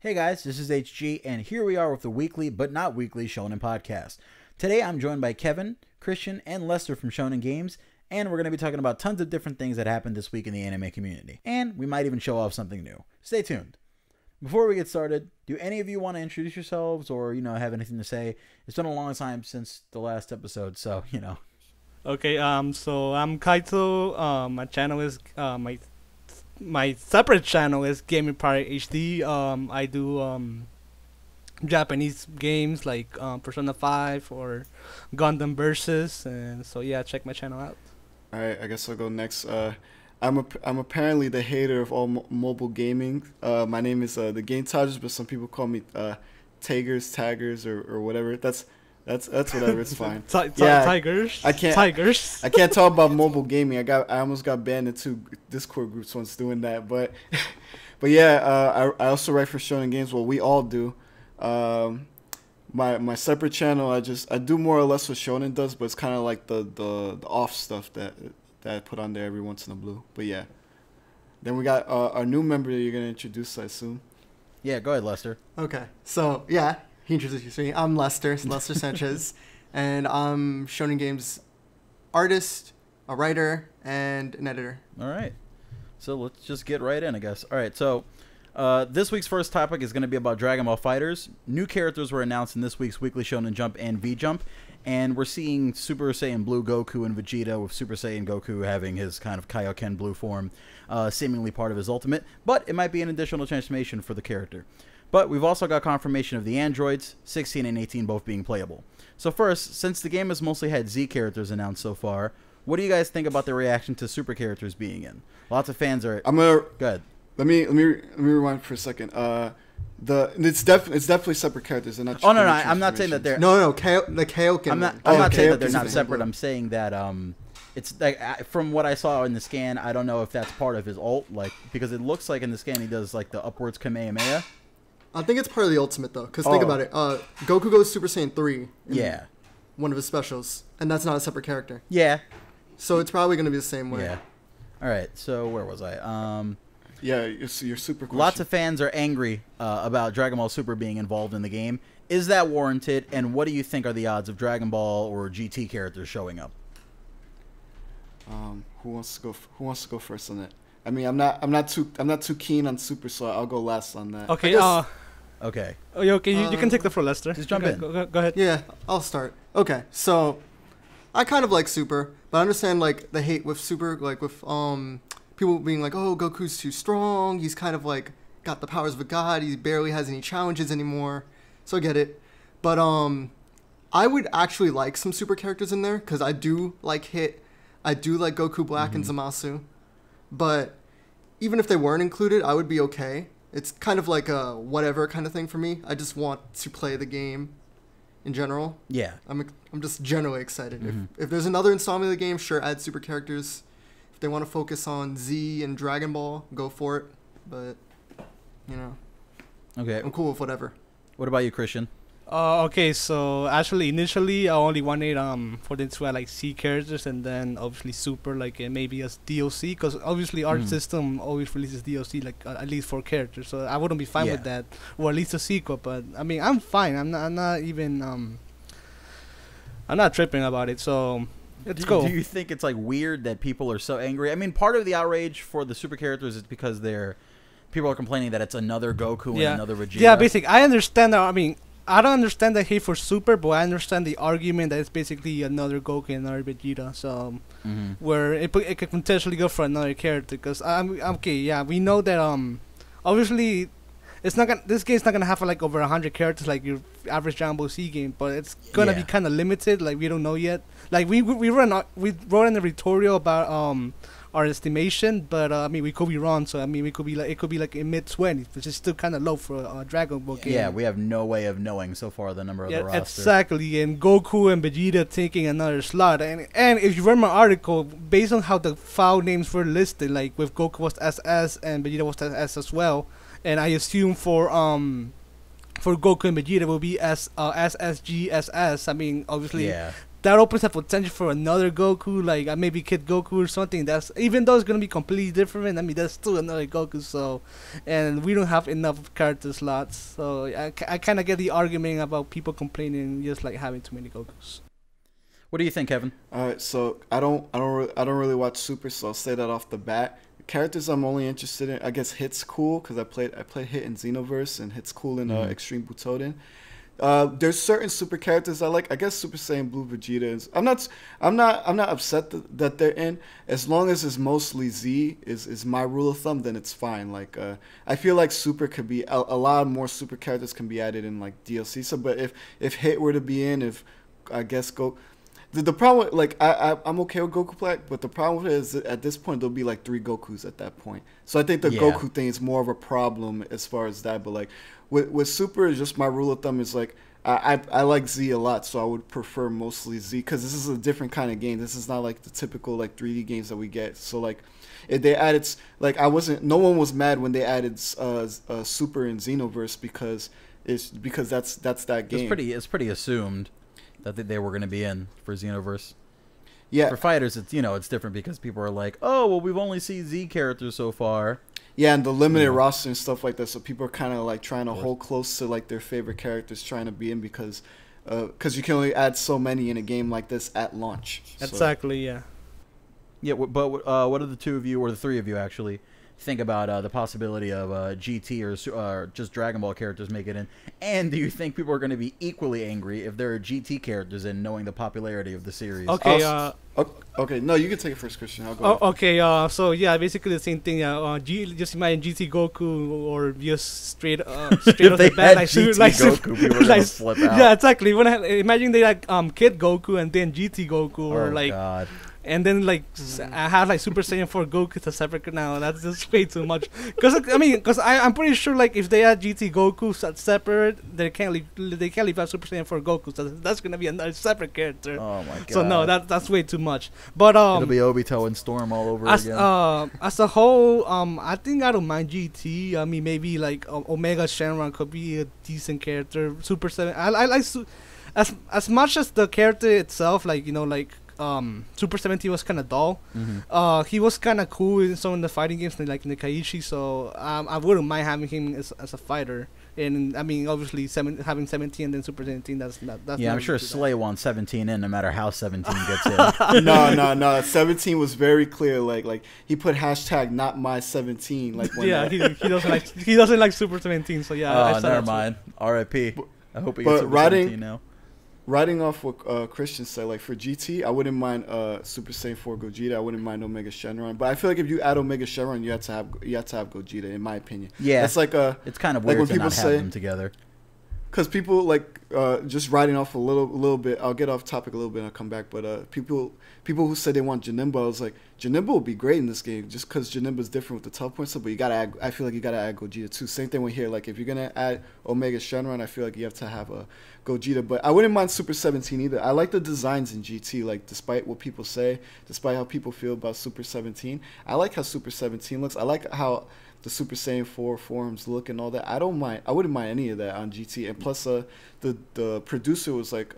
Hey guys, this is HG, and here we are with the weekly, but not weekly, Shonen Podcast. Today I'm joined by Kevin, Christian, and Lester from ShonenGameZ, and we're going to be talking about tons of different things that happened this week in the anime community. And we might even show off something new. Stay tuned. Before we get started, do any of you want to introduce yourselves or, have anything to say? It's been a long time since the last episode, so. Okay, so I'm Kaito. My channel is, my separate channel is Gaming Pirate HD. I do Japanese games like Persona 5 or Gundam Versus, and so yeah, check my channel out. All right, I guess I'll go next. I'm apparently the hater of all mobile gaming. My name is the Game Tajers, but some people call me Taggers or whatever. That's whatever. It's fine. Tigers. I can't talk about mobile gaming. I almost got banned in 2 Discord groups once doing that. But yeah, I also write for ShonenGameZ. Well, we all do. My separate channel, I do more or less what Shonen does, but it's kind of like the off stuff that I put on there every once in a blue. But yeah, then we got our new member that you're gonna introduce, I assume. Yeah, go ahead, Lester. Okay, so yeah. He introduced me. I'm Lester Sanchez, and I'm ShonenGameZ artist, a writer, and an editor. All right. So let's just get right in, I guess. All right, so this week's first topic is going to be about Dragon Ball FighterZ. New characters were announced in this week's Weekly Shonen Jump and V-Jump, and we're seeing Super Saiyan Blue Goku and Vegeta, with Super Saiyan Goku having his kind of Kaioken blue form, seemingly part of his ultimate, but it might be an additional transformation for the character. But we've also got confirmation of the androids, 16 and 18 both being playable. So first, since the game has mostly had Z characters announced so far, what do you guys think about the reaction to super characters being in? Lots of fans are... Go ahead. Let me rewind for a second. It's definitely separate characters. They're not. Oh no, I'm not saying that they're... No, the Kaioken. I'm not saying that they're not separate. I'm saying that it's like, from what I saw in the scan, I don't know if that's part of his ult, because it looks like in the scan he does like the upwards Kamehameha. I think it's part of the ultimate, though, because think about it. Goku goes Super Saiyan 3 in one of his specials, and that's not a separate character. Yeah. So it's probably going to be the same way. Yeah. All right, so where was I? Yeah, your super question. Lots of fans are angry about Dragon Ball Super being involved in the game. Is that warranted, and what do you think are the odds of Dragon Ball or GT characters showing up? Who wants to go first on that? I mean, I'm not too keen on Super, so I'll go last on that. Okay. Okay. Oh, yeah, okay. You can take the floor, Lester. Just jump in. Go ahead. Yeah, I'll start. Okay, so I kind of like Super, but I understand like the hate with Super, like with people being like, oh, Goku's too strong. He's kind of like got the powers of a god. He barely has any challenges anymore. So I get it, but I would actually like some Super characters in there because I do like Goku Black and Zamasu, but even if they weren't included, I would be okay. It's kind of like a whatever kind of thing for me. I just want to play the game in general. Yeah. I'm just generally excited. If there's another installment of the game, sure, add super characters. If they want to focus on Z and Dragon Ball, go for it. But, Okay. I'm cool with whatever. What about you, Christian? Okay, so actually initially I only wanted for them to add like C characters and then obviously Super like maybe as DLC, because obviously Arc System always releases DLC like at least 4 characters, so I wouldn't be fine with that, or at least a sequel. But I mean, I'm fine. I'm not even I'm not tripping about it. So let's go. Do you think it's like weird that people are so angry? I mean, part of the outrage for the super characters is because people are complaining that it's another Goku and another Vegeta. Yeah, basically, I understand that. I mean, I don't understand the hate for Super, but I understand the argument that it's basically another Goku and another Vegeta. So, where it could potentially go for another character. Because we know that obviously, this game's not gonna have like over 100 characters like your average Dragon Ball Z game, but it's gonna be kind of limited. Like we don't know yet. Like we wrote an editorial about our estimation, but I mean we could be wrong. So I mean it could be like in mid-20s, which is still kind of low for a Dragon Ball game. Yeah, we have no way of knowing so far the number of the roster. Exactly, and Goku and Vegeta taking another slot, and if you read my article, based on how the file names were listed, like with Goku was SS and Vegeta was SS as well, and I assume for Goku and Vegeta will be SSGSS. I mean obviously. Yeah. that opens up potential for another Goku, like maybe Kid Goku or something. That's even though it's gonna be completely different. I mean, that's still another Goku. So, and we don't have enough character slots. So I kind of get the argument about people complaining just like having too many Gokus. What do you think, Kevin? All right, so I don't really watch Super, so I'll say that off the bat. Characters I'm only interested in, I guess Hit's cool because I played Hit in Xenoverse, and Hit's cool in Extreme Butoden. There's certain super characters I like. I guess Super Saiyan Blue Vegeta is. I'm not upset that they're in, as long as it's mostly Z is my rule of thumb. Then it's fine. Like I feel like Super could be a lot more super characters can be added in like DLC. So, but if Hit were to be in, if I guess go. The problem, like, I'm okay with Goku Black, but the problem with it is that at this point, there'll be, like, 3 Gokus at that point. So I think the Goku thing is more of a problem as far as that. But, like, with Super, just my rule of thumb is, like, I like Z a lot, so I would prefer mostly Z. Because this is a different kind of game. This is not, like, the typical, like, 3D games that we get. So, like, if they added, like, no one was mad when they added Super in Xenoverse because that's that game. It's pretty assumed that they were going to be in for Xenoverse. Yeah. For fighters, it's different because people are like, oh, well, we've only seen Z characters so far. Yeah, and the limited roster and stuff like that. So people are kind of like trying to hold close to like their favorite characters trying to be in because you can only add so many in a game like this at launch. Exactly. Yeah. Yeah, but what do the two of you, or the three of you actually, think about the possibility of GT or just Dragon Ball characters make it in? And do you think people are going to be equally angry if there are GT characters in, knowing the popularity of the series? Okay. Okay. No, you can take it first, Christian. I'll go. Okay. So yeah, basically the same thing. Just imagine GT Goku or just straight off the bat, like Goku, people are gonna flip out. Yeah, exactly. Imagine they like Kid Goku and then GT Goku, or like. God. And then like I have like Super Saiyan 4 Goku to separate now. That's just way too much. Because I'm pretty sure like if they add GT Goku separate, they can't leave out Super Saiyan 4 Goku. So that's gonna be another separate character. Oh my god. So no, that's way too much. But it'll be Obito and Storm all over again. As a whole, I think I don't mind GT. I mean, maybe like Omega Shenron could be a decent character. Super 7. I like as much as the character itself, like Super 17 was kind of dull. Mm-hmm. He was kind of cool in some of the fighting games, like in the Kaiichi. So I wouldn't mind having him as a fighter. And I mean, obviously, having 17 and then Super 17. That's yeah. I'm sure Slay wants 17 in, no matter how 17 gets in. No. 17 was very clear. Like he put hashtag not my 17. Like when he doesn't like Super 17. So yeah. Oh, never mind. R.I.P. I hope he gets Super 17 now. Riding off what Christian said, like for GT, I wouldn't mind Super Saiyan 4 Gogeta. I wouldn't mind Omega Shenron. But I feel like if you add Omega Shenron, you have to have Gogeta, in my opinion. Yeah, it's like it's kind of weird when to not have them together. Because people like just riding off a little bit. I'll get off topic a little bit and I'll come back. But people who said they want Janemba, I was like, Janemba will be great in this game just because Janemba's different with the teleport stuff. But you gotta add. I feel like you gotta add Gogeta too. Same thing with here. Like if you're gonna add Omega Shenron, I feel like you have to have a Gogeta. But I wouldn't mind Super 17 either. I like the designs in GT. Like despite what people say, despite how people feel about Super 17, I like how Super 17 looks. I like how the Super Saiyan 4 forms look and all that. I wouldn't mind any of that on GT. And plus, the producer was like,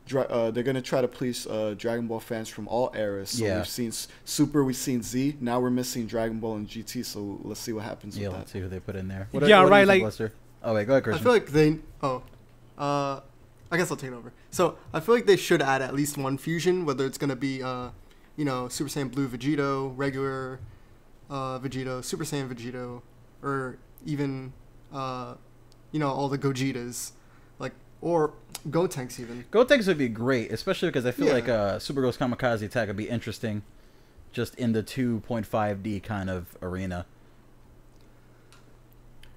they're gonna try to please Dragon Ball fans from all eras. So we've seen Super, we've seen Z. Now we're missing Dragon Ball and GT. So let's see what happens with that. Let's see who they put in there. What right. Like, Lester? Oh wait, go ahead, Christian. I feel like they. I guess I'll take it over. So I feel like they should add at least one fusion, whether it's gonna be, Super Saiyan Blue Vegito, regular. Vegito, Super Saiyan Vegito, or even, all the Gogetas, or Gotenks even. Gotenks would be great, especially because I feel like Super Ghost Kamikaze Attack would be interesting, just in the 2.5D kind of arena.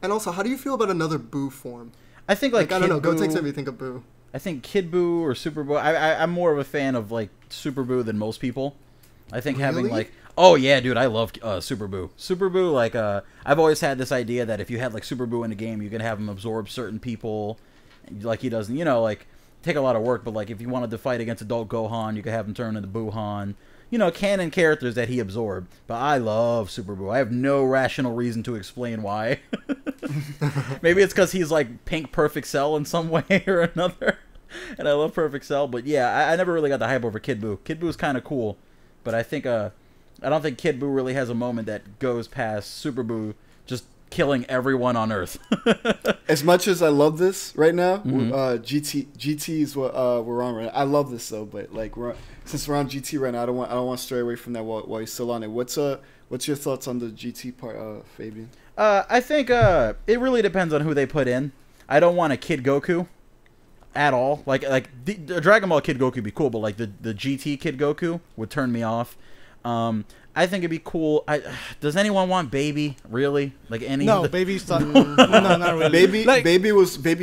And also, how do you feel about another Boo form? I think I don't know, Gotenks made me think of Boo. I think Kid Boo or Super Boo. I'm more of a fan of Super Boo than most people. I think having oh yeah, dude, I love Super Boo. Super Boo, I've always had this idea that if you had Super Boo in a game, you can have him absorb certain people, like he doesn't, take a lot of work. But if you wanted to fight against Adult Gohan, you could have him turn into Boohan. Canon characters that he absorbed. But I love Super Boo. I have no rational reason to explain why. Maybe it's because he's Pink Perfect Cell in some way or another. and I love Perfect Cell, but yeah, I never really got the hype over Kid Buu. Kid Buu is kind of cool, but I don't think Kid Buu really has a moment that goes past Super Buu just killing everyone on Earth. As much as I love this right now, GT is what we're on right now. I love this though, but like since we're on GT right now, I don't want to stray away from that while you're still on it. What's your thoughts on the GT part, Fabian? I think it really depends on who they put in. I don't want a Kid Goku at all. Like the Dragon Ball Kid Goku would be cool, but like the GT Kid Goku would turn me off. I think it'd be cool. Does anyone want Baby? Really? Like any? No, Baby's not. No, not really. Baby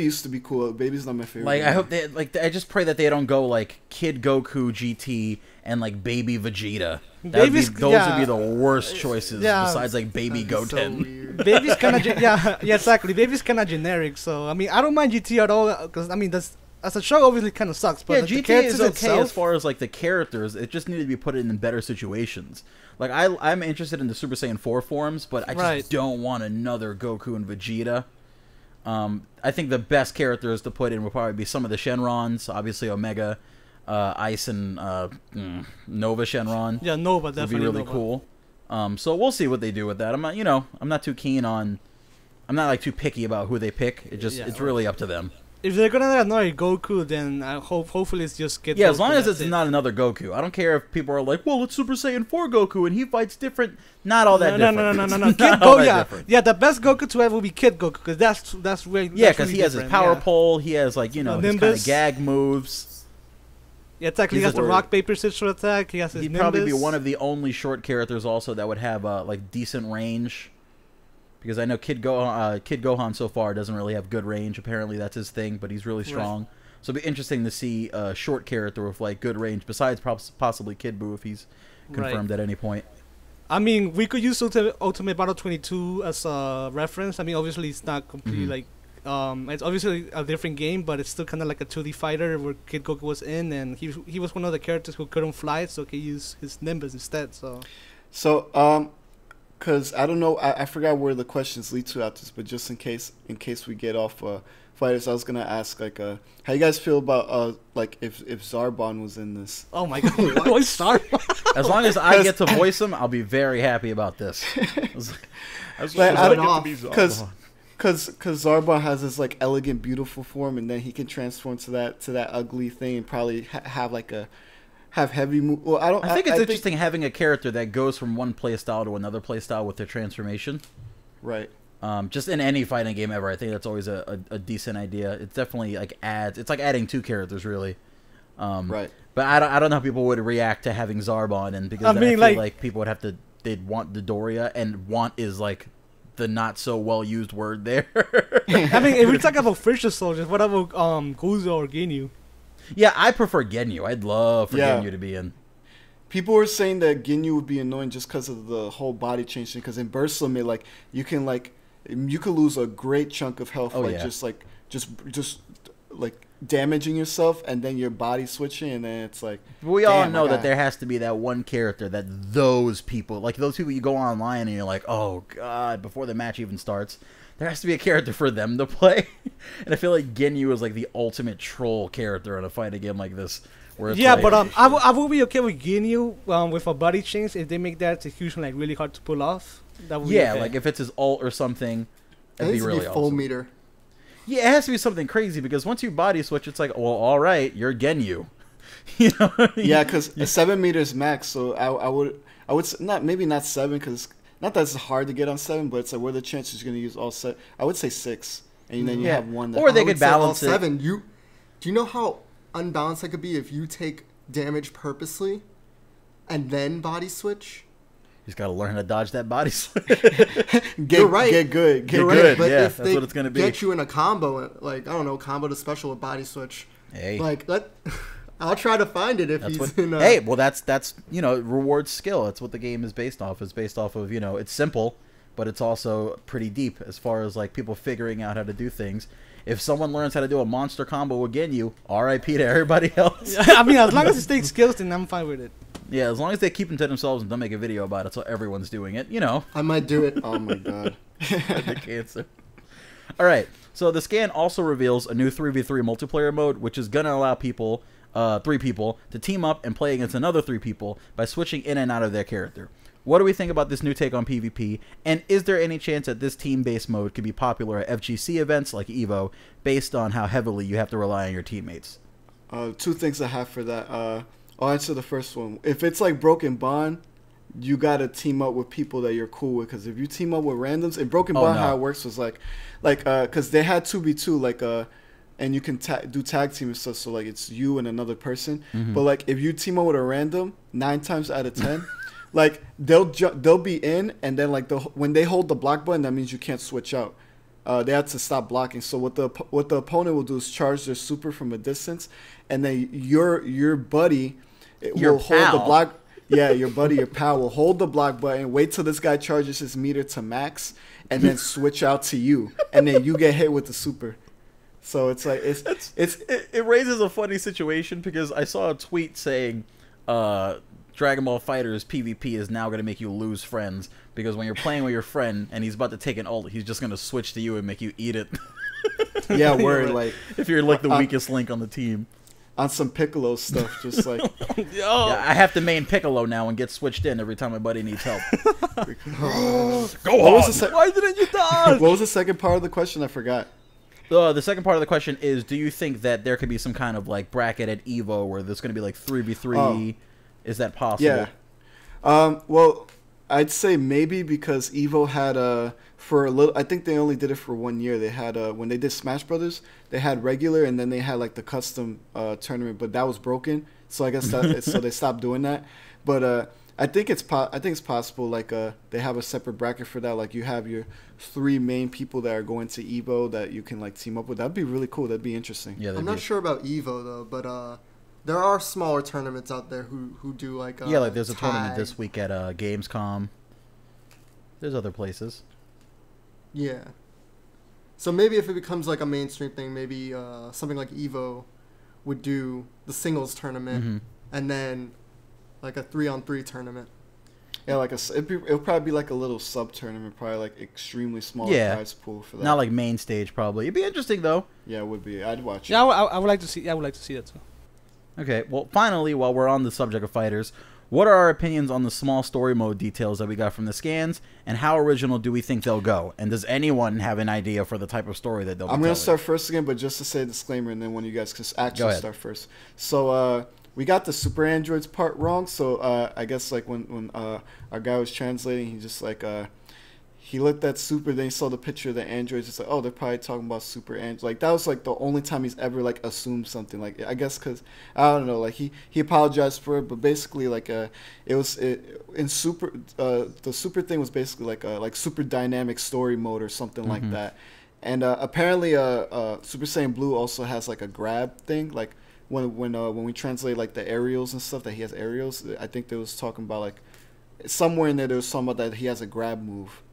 used to be cool. Baby's not my favorite. Like I hope they I just pray that they don't go like Kid Goku GT and like Baby Vegeta. Those would be the worst choices. Besides like Baby Goten. So Baby's kind of yeah, exactly. Baby's kind of generic. So I mean, I don't mind GT at all because I mean that's. As a show, obviously, kind of sucks. But yeah, like, GT is okay as far as like the characters. It just needed to be put in better situations. Like I'm interested in the Super Saiyan 4 forms, but I just don't want another Goku and Vegeta. I think the best characters to put in would probably be some of the Shenrons, obviously Omega, Ice, and Nova Shenron. Yeah, Nova definitely would be really cool. So we'll see what they do with that. I'm not too keen on. I'm not like too picky about who they pick. It's really up to them. If they're gonna have another Goku, then hopefully it's just Kid Goku. Yeah, as long as it's not another Goku. I don't care if people are like, well, it's Super Saiyan 4 Goku and he fights different. Not all that different. No. Kid Goku, yeah, the best Goku to ever will be Kid Goku because that's where. Yeah, because he has his power pole. He has like his kind of gag moves. Yeah, exactly. He has the rock paper scissors attack. He has his. He'd probably be one of the only short characters also that would have like decent range. Because I know Kid Gohan so far doesn't really have good range. Apparently that's his thing, but he's really strong. Right. So it'd be interesting to see a short character with like good range, besides possibly Kid Buu if he's confirmed at any point. I mean, we could use Ultimate Battle 22 as a reference. I mean, obviously it's not completely like it's obviously a different game, but it's still kind of like a 2D fighter where Kid Goku was in, and he was one of the characters who couldn't fly, so he used his Nimbus instead. So because I don't know, I forgot where the questions lead to after this, but just in case we get off fighters, I was gonna ask like how you guys feel about like if Zarbon was in this. Oh my god, what's Zarbon? As long as I get to voice him, I'll be very happy about this. Because Zarbon has this like elegant, beautiful form, and then he can transform to that ugly thing and probably have heavy move. Well, I think it's interesting having a character that goes from one playstyle to another playstyle with their transformation. Right. Just in any fighting game ever, I think that's always a decent idea. It's definitely like it's like adding two characters really. Right. But I don't know how people would react to having Zarbon, and because I feel like people would have to, they'd want Dodoria, and want is like the not so well used word there. I mean, if we talk about Fisher soldiers, what about Guzo or Ginyu? Yeah, I prefer Ginyu. I'd love for Ginyu to be in. People were saying that Ginyu would be annoying just because of the whole body change thing. Because in Burst Limit, like you could lose a great chunk of health, just damaging yourself, and then your body switching, and then it's like we all know that there has to be that one character that those people you go online and you're like, oh god, before the match even starts. There has to be a character for them to play. And I feel like Ginyu is like the ultimate troll character in a fighting game like this. Where it's I will be okay with Ginyu with a body change if they make that execution like really hard to pull off. That would be okay. Like if it's his ult or something, that'd be really full awesome. Meter. Yeah, it has to be something crazy because once you body switch, it's like, well, all right, you're Ginyu. Yeah, because 7 meters max. So I would say, not 7 because. Not that it's hard to get on 7, but it's like, what are the chances you're going to use all 7? I would say 6, and then you have one. That or they could balance it. 7. Do you know how unbalanced that could be if you take damage purposely, and then body switch? He's got to learn how to dodge that body switch. You're right. Get good. Get good. But yeah, if that's what it's going to be. Get you in a combo, like I don't know, combo to special with body switch. Hey, like that. I'll try to find it if he's in. Hey, well, that's rewards skill. That's what the game is based off. It's based off of it's simple, but it's also pretty deep as far as like people figuring out how to do things. If someone learns how to do a monster combo with Ginyu, R.I.P. to everybody else. I mean, as long as it takes skills, then I'm fine with it. Yeah, as long as they keep them to themselves and don't make a video about it, so everyone's doing it. I might do it. Oh my god, the cancer. All right. So the scan also reveals a new 3v3 multiplayer mode, which is going to allow people, 3 people, to team up and play against another 3 people by switching in and out of their character. What do we think about this new take on PvP? And is there any chance that this team-based mode could be popular at FGC events like EVO, based on how heavily you have to rely on your teammates? 2 things I have for that. I'll answer the first one. If it's like Broken Bond, you gotta team up with people that you're cool with. Because if you team up with randoms, in Broken Bond, how it works was because they had 2v2, and you can do tag team and stuff. So like it's you and another person. But like if you team up with a random, 9 times out of 10. Like they'll be in, and then like when they hold the block button, that means you can't switch out. They have to stop blocking. So what the opponent will do is charge their super from a distance, and then your buddy will hold the block. Yeah, your buddy, your pal will hold the block button, wait till this guy charges his meter to max, and then switch out to you, and then you get hit with the super. So it's like it raises a funny situation because I saw a tweet saying, Dragon Ball FighterZ PvP is now going to make you lose friends because when you're playing with your friend and he's about to take an ult, he's just going to switch to you and make you eat it. Yeah, word. Like if you're like the weakest link on the team. On some Piccolo stuff, just like yeah, I have to main Piccolo now and get switched in every time my buddy needs help. Go on. Why didn't you die? What was the second part of the question? I forgot. The second part of the question is: do you think that there could be some kind of like bracket at EVO where there's going to be like 3v3? Oh. Is that possible? Yeah. Well, I'd say maybe because EVO had for a little. I think they only did it for 1 year. They had when they did Smash Brothers, they had regular, and then they had like the custom tournament, but that was broken. So I guess so they stopped doing that. But I think it's possible. Like they have a separate bracket for that. Like you have your 3 main people that are going to EVO that you can like team up with. That'd be really cool. That'd be interesting. Yeah, I'm not sure about EVO though, but there are smaller tournaments out there who do like yeah, like there's a tournament this week at Gamescom. There's other places. Yeah. So maybe if it becomes like a mainstream thing, maybe something like EVO would do the singles tournament and then like a 3-on-3 tournament. Yeah, like it'll probably be like a little sub tournament, probably like extremely small prize pool for that. Not like main stage, probably. It'd be interesting though. Yeah, it would be. I'd watch. Yeah, I would like to see. Yeah, I would like to see that too. Okay, well, finally, while we're on the subject of fighters, what are our opinions on the small story mode details that we got from the scans, and how original do we think they'll go? And does anyone have an idea for the type of story that they'll be telling? I'm going to start first again, but just to say a disclaimer, and then one of you guys can actually start first. So we got the super androids part wrong, so I guess like when our guy was translating, he just like... he looked at super, then he saw the picture of the androids. It's like, oh, they're probably talking about super androids. Like that was like the only time he's ever like assumed something. Like I guess because I don't know. Like he apologized for it, but basically like in super the super thing was basically like super dynamic story mode or something like that. And apparently Super Saiyan Blue also has like a grab thing. Like when we translate like the aerials and stuff that he has aerials. I think they was talking about like somewhere in there was something about that he has a grab move.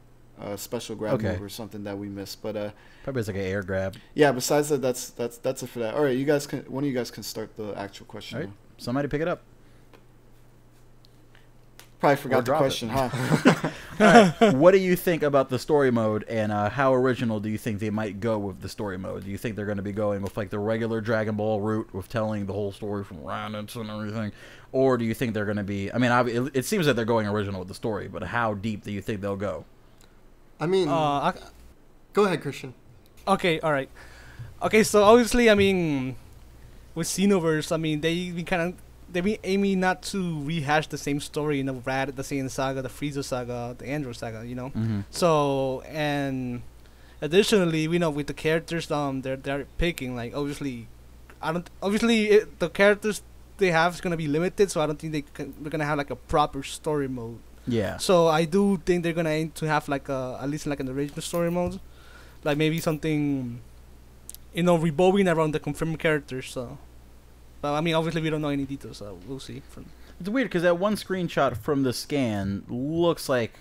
Special grab move or something that we missed, but probably it's like an air grab. Yeah. Besides that, that's it for that. All right, one of you guys can start the actual question. All right, somebody pick it up. Probably forgot the question, huh? All right. What do you think about the story mode, and how original do you think they might go with the story mode? Do you think they're going to be going with like the regular Dragon Ball route with telling the whole story from Raditz and everything, or do you think they're going to be? I mean, it seems that they're going original with the story, but how deep do you think they'll go? I mean, go ahead, Christian. Okay, all right. Okay, so obviously, I mean, with Xenoverse, I mean, they've been aiming not to rehash the same story in the Saiyan saga, the Frieza saga, the Android saga, you know. So, and additionally, we know with the characters, they're picking like obviously, the characters they have is gonna be limited, so I don't think they're gonna have like a proper story mode. Yeah. So I do think they're gonna aim to have like at least like an original story mode, like maybe something, revolving around the confirmed characters. So, but I mean, obviously we don't know any details, so we'll see. It's weird because that one screenshot from the scan looks like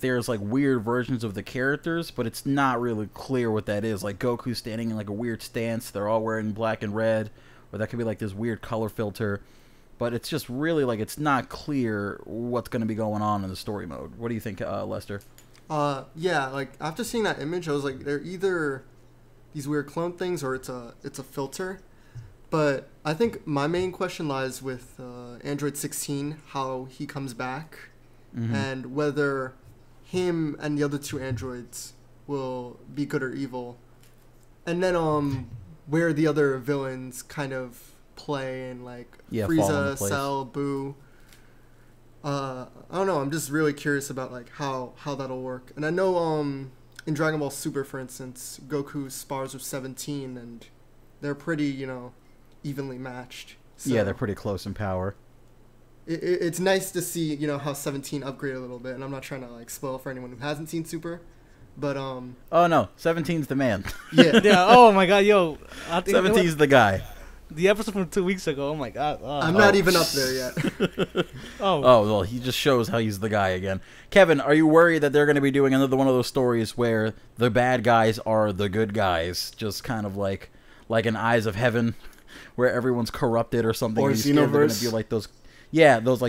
there's like weird versions of the characters, but it's not really clear what that is. Like Goku's standing in like a weird stance. They're all wearing black and red, or that could be like this weird color filter. But it's just really like it's not clear what's going to be going on in the story mode. What do you think, Lester? Yeah, like after seeing that image, I was like, they're either these weird clone things or it's a filter. But I think my main question lies with Android 16, how he comes back, and whether him and the other 2 androids will be good or evil, and then where the other villains kind of play and like Frieza, Cell, Boo. I don't know. I'm just really curious about like how that'll work. And I know in Dragon Ball Super, for instance, Goku spars with 17, and they're pretty evenly matched. So Yeah, they're pretty close in power. It's nice to see how 17 upgrade a little bit. And I'm not trying to like spoil for anyone who hasn't seen Super, but Oh no, 17's the man. yeah. Yeah. Oh my God, yo. 17's the guy. The episode from 2 weeks ago. Oh my God. I'm not even up there yet. Oh. Oh, well, he just shows how he's the guy again. Kevin, are you worried that they're going to be doing another one of those stories where the bad guys are the good guys? Just kind of like an Eyes of Heaven, where everyone's corrupted or something. Or and you're scared they're going to Xenoverse. be like those...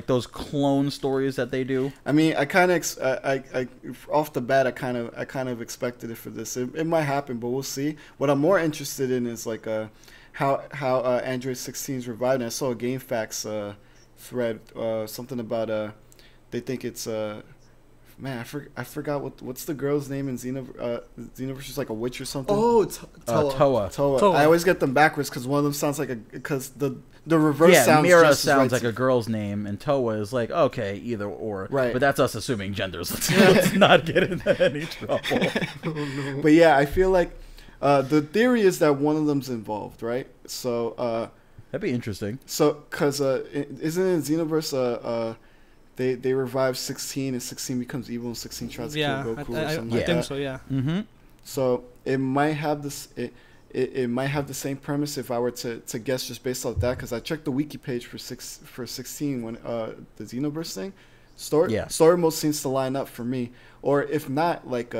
those clone stories that they do. I mean, I kind of, I off the bat, I kind of expected it for this. It might happen, but we'll see. What I'm more interested in is like how Android 16 is revived. And I saw a GameFAQs thread, something about they think it's man, I forgot what's the girl's name in Xenoverse. She's like a witch or something. Oh, Toa. Toa. I always get them backwards because one of them sounds like because the reverse Yeah, sounds Mira just as sounds right like a girl's name, and Toa is like, okay, either or. Right. But that's us assuming genders. Let's not get into any trouble. But yeah, I feel like the theory is that one of them's involved, right? So That'd be interesting. so because isn't it in Xenoverse they revive 16 and 16 becomes evil and 16 tries to Yeah, kill Goku or I something like think that. so. Yeah. Mm-hmm. So it might have this. It might have the same premise if I were to guess just based off that, because I checked the wiki page for 16 when the Xenoverse thing. Story mode seems to line up for me. Or if not, like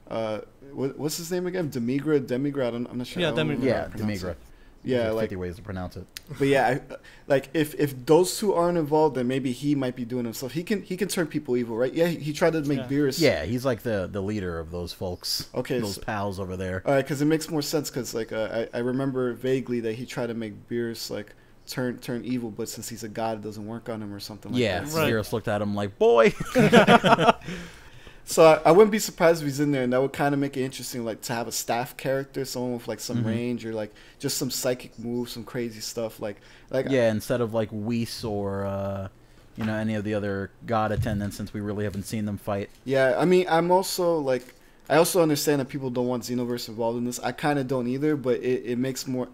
what's his name again? Demigra. I'm not sure. Yeah, I don't remember Yeah, how to pronounce Demigra. it. Yeah, There's like 50 ways to pronounce it. but yeah, like if those two aren't involved, then maybe he might be doing himself. He can turn people evil, right? Yeah, he tried to make Beerus. Yeah, he's like the leader of those folks. Okay, those pals over there. All right, because it makes more sense. Because like I remember vaguely that he tried to make Beerus like turn evil, but since he's a god, it doesn't work on him or something like that. Yeah, Right. Beerus looked at him like, boy. So I wouldn't be surprised if he's in there, and that would kind of make it interesting, like to have a staff character, someone with like some range or like just some psychic moves, some crazy stuff, like Yeah, instead of like Whis or any of the other god attendants, since we really haven't seen them fight. Yeah, I mean, I also understand that people don't want Xenoverse involved in this. I kind of don't either, but it makes more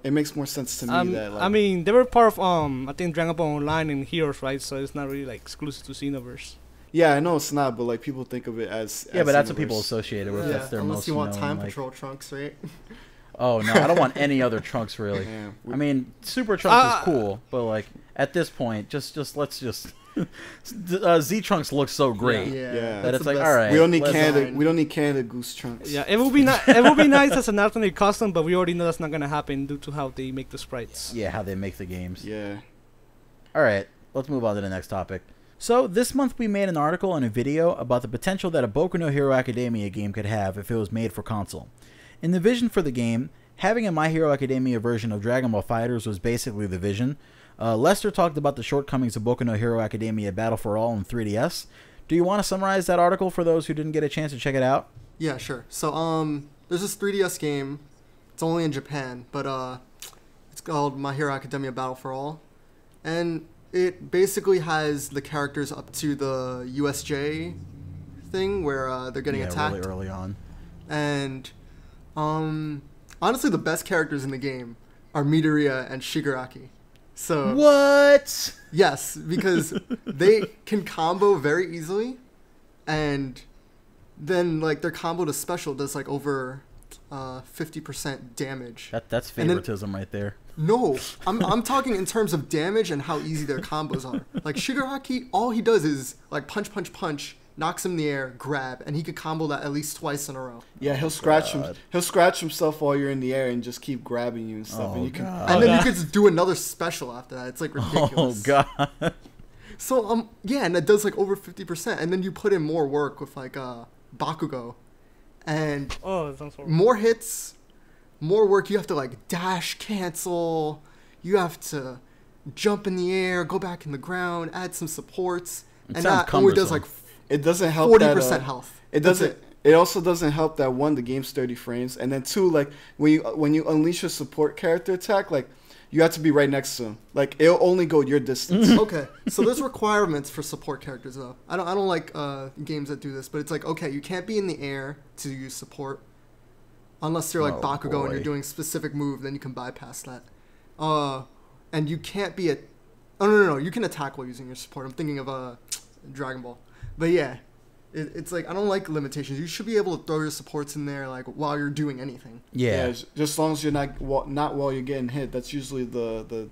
sense to me that like, I mean, they were part of I think Dragon Ball Online and Heroes, right? So it's not really like exclusive to Xenoverse. yeah, I know it's not, but like people think of it as Yeah, but that's what Xenoverse. people associate it with. Yeah, That's their unless most you want known, Time like- Patrol Trunks, right? Oh no, I don't want any other Trunks really. Yeah, I mean, Super Trunks is cool, but like at this point, just let's just Z Trunks looks so great. Yeah. That that's it's the like, best. all right, we don't need let's- Canada. We don't need Canada Goose Trunks. Yeah, it would be it would be nice as an alternate custom, but we already know that's not gonna happen due to how they make the sprites. Yeah, how they make the games. Yeah. All right, let's move on to the next topic. So, this month we made an article and a video about the potential that a Boku no Hero Academia game could have if it was made for console. In the vision for the game, having a My Hero Academia version of Dragon Ball FighterZ was basically the vision. Lester talked about the shortcomings of Boku no Hero Academia Battle for All in 3DS. Do you want to summarize that article for those who didn't get a chance to check it out? Yeah, sure. So there's this 3DS game. It's only in Japan, but it's called My Hero Academia Battle for All, and it basically has the characters up to the USJ thing where they're getting attacked. Really early on. And honestly, the best characters in the game are Midoriya and Shigaraki. So What? yes, because they can combo very easily, and then like their combo to special does like over 50% damage. That's And then- favoritism right there. No, I'm talking in terms of damage and how easy their combos are. Like Shigaraki, all he does is like punch, punch, punch, knocks him in the air, grab, and he could combo that at least twice in a row. Yeah, he'll scratch him. God. He'll scratch himself while you're in the air and just keep grabbing you and stuff. Oh, and you can. God. And then you could just do another special after that. It's like Oh ridiculous. god. So yeah, and it does like over 50%, and then you put in more work with like Bakugo, and Oh, that sounds horrible. more hits, more work. You have to like dash, cancel. You have to jump in the air, go back in the ground, add some supports, It and sounds that only does like It doesn't help 40% health. It That's doesn't. It also doesn't help that one, the game's 30 frames, and then two, like when you unleash a support character attack, like you have to be right next to him. Like it'll only go your distance. Okay, so there's requirements for support characters though. I don't like games that do this, but it's like, okay, you can't be in the air to use support unless you're like Oh, Bakugo and boy. you're doing a specific move, then you can bypass that. And you can't be no, you can attack while using your support. I'm thinking of Dragon Ball, but yeah, it's like I don't like limitations. You should be able to throw your supports in there like while you're doing anything. Yeah. Just as long as you're not while you're getting hit. That's usually the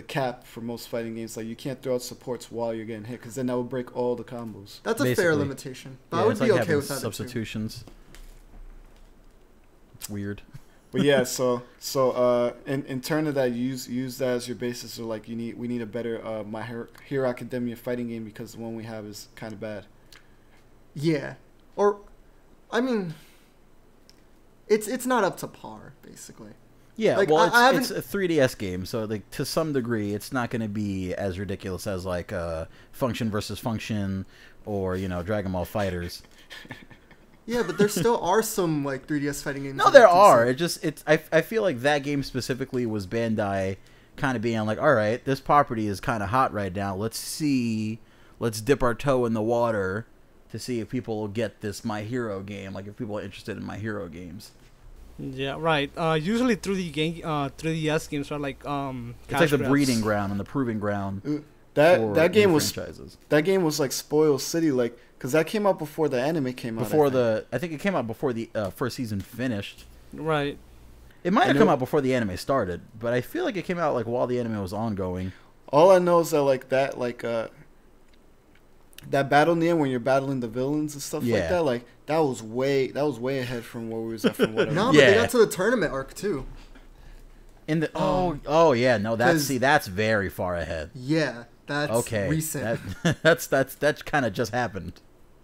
cap for most fighting games. Like you can't throw out supports while you're getting hit, because then that would break all the combos. That's a fair Basically. limitation, but Yeah, I would it's be like okay having with that. Too. substitutions. It's weird. But yeah, so in turn of that, use that as your basis. So like we need a better My Hero Academia fighting game, because the one we have is kind of bad. Yeah, or I mean, it's not up to par basically. Yeah, Like, well, I it's a 3DS game, so like to some degree, it's not going to be as ridiculous as like Function versus Function or Dragon Ball Fighters. Yeah, but there still are some like 3DS fighting games. No, that there are are. decent. I feel like that game specifically was Bandai kind of being like, all right, this property is kind of hot right now. Let's dip our toe in the water to see if people will get this My Hero game. Like if people are interested in My Hero games. Yeah, right. Usually 3DS games are like It's like cash the grabs. breeding ground and the proving ground. for That game new was franchises. that game was like Spoil City, like because that came out before the anime came out. I think it came out before the first season finished. Right. It might have I come know- out before the anime started, but I feel like it came out like while the anime was ongoing. All I know is that that battle near when you're battling the villains and stuff like Yeah. that, like that was way ahead from where we was at from what I No, remember. but they Yeah. got to the tournament arc too. In the oh yeah, no, 'cause- that's very far ahead. Yeah, that's Okay, recent. that's kind of just happened.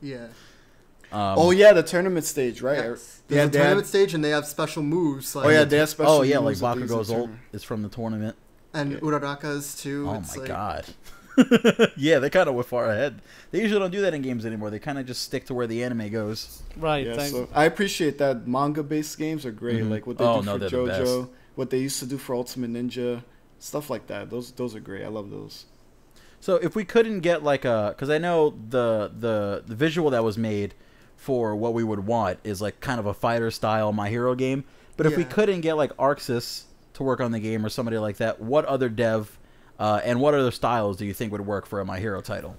Yeah. Oh yeah, the tournament stage, right? Yes. Yeah, There's a they had- tournament stage and they have special moves. Like, Oh yeah, they have special. Oh yeah, like moves that they use in Bakugo's ult tournament. is from the tournament. and Yeah. Uraraka's too. Oh It's my like, god. Yeah, they kind of went far ahead. They usually don't do that in games anymore. They kind of just stick to where the anime goes. Right. Yeah, thanks. so I appreciate that. Manga-based games are great. Mhm. Like what they Oh, do no, for they're the JoJo, what they used to do for Ultimate Ninja, stuff like that. Those are great. I love those. So if we couldn't get like because I know the visual that was made for what we would want is like kind of a fighter style My Hero game, but if we Yeah. couldn't get like Arxis to work on the game or somebody like that, what other dev and what other styles do you think would work for a My Hero title?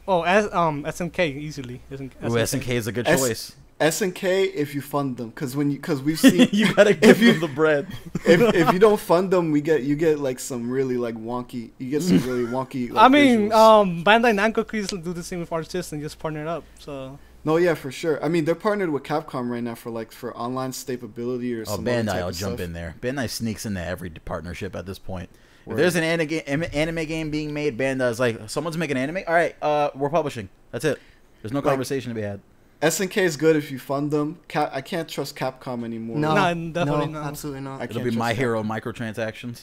SNK easily. Ooh, SNK is a good S- choice. SNK if you fund them, because we've seen You gotta give them the bread. if you don't fund them, you get like some really like wonky. You get some really wonky. Like, I mean, visuals. Bandai Namco could easily do the same with artists and just partner it up. So No, yeah, for sure. I mean, they're partnered with Capcom right now for online stability or Oh, some other Bandai type will of jump stuff. in there. Bandai sneaks into every partnership at this point. If Word. there's an anime game being made, Bandai's like, someone's making anime? All right, we're publishing. That's it. There's no Like- conversation to be had. SNK is good if you fund them. I can't trust Capcom anymore. No, definitely no, not. absolutely not. I It'll can't be trust My Capcom. Hero microtransactions.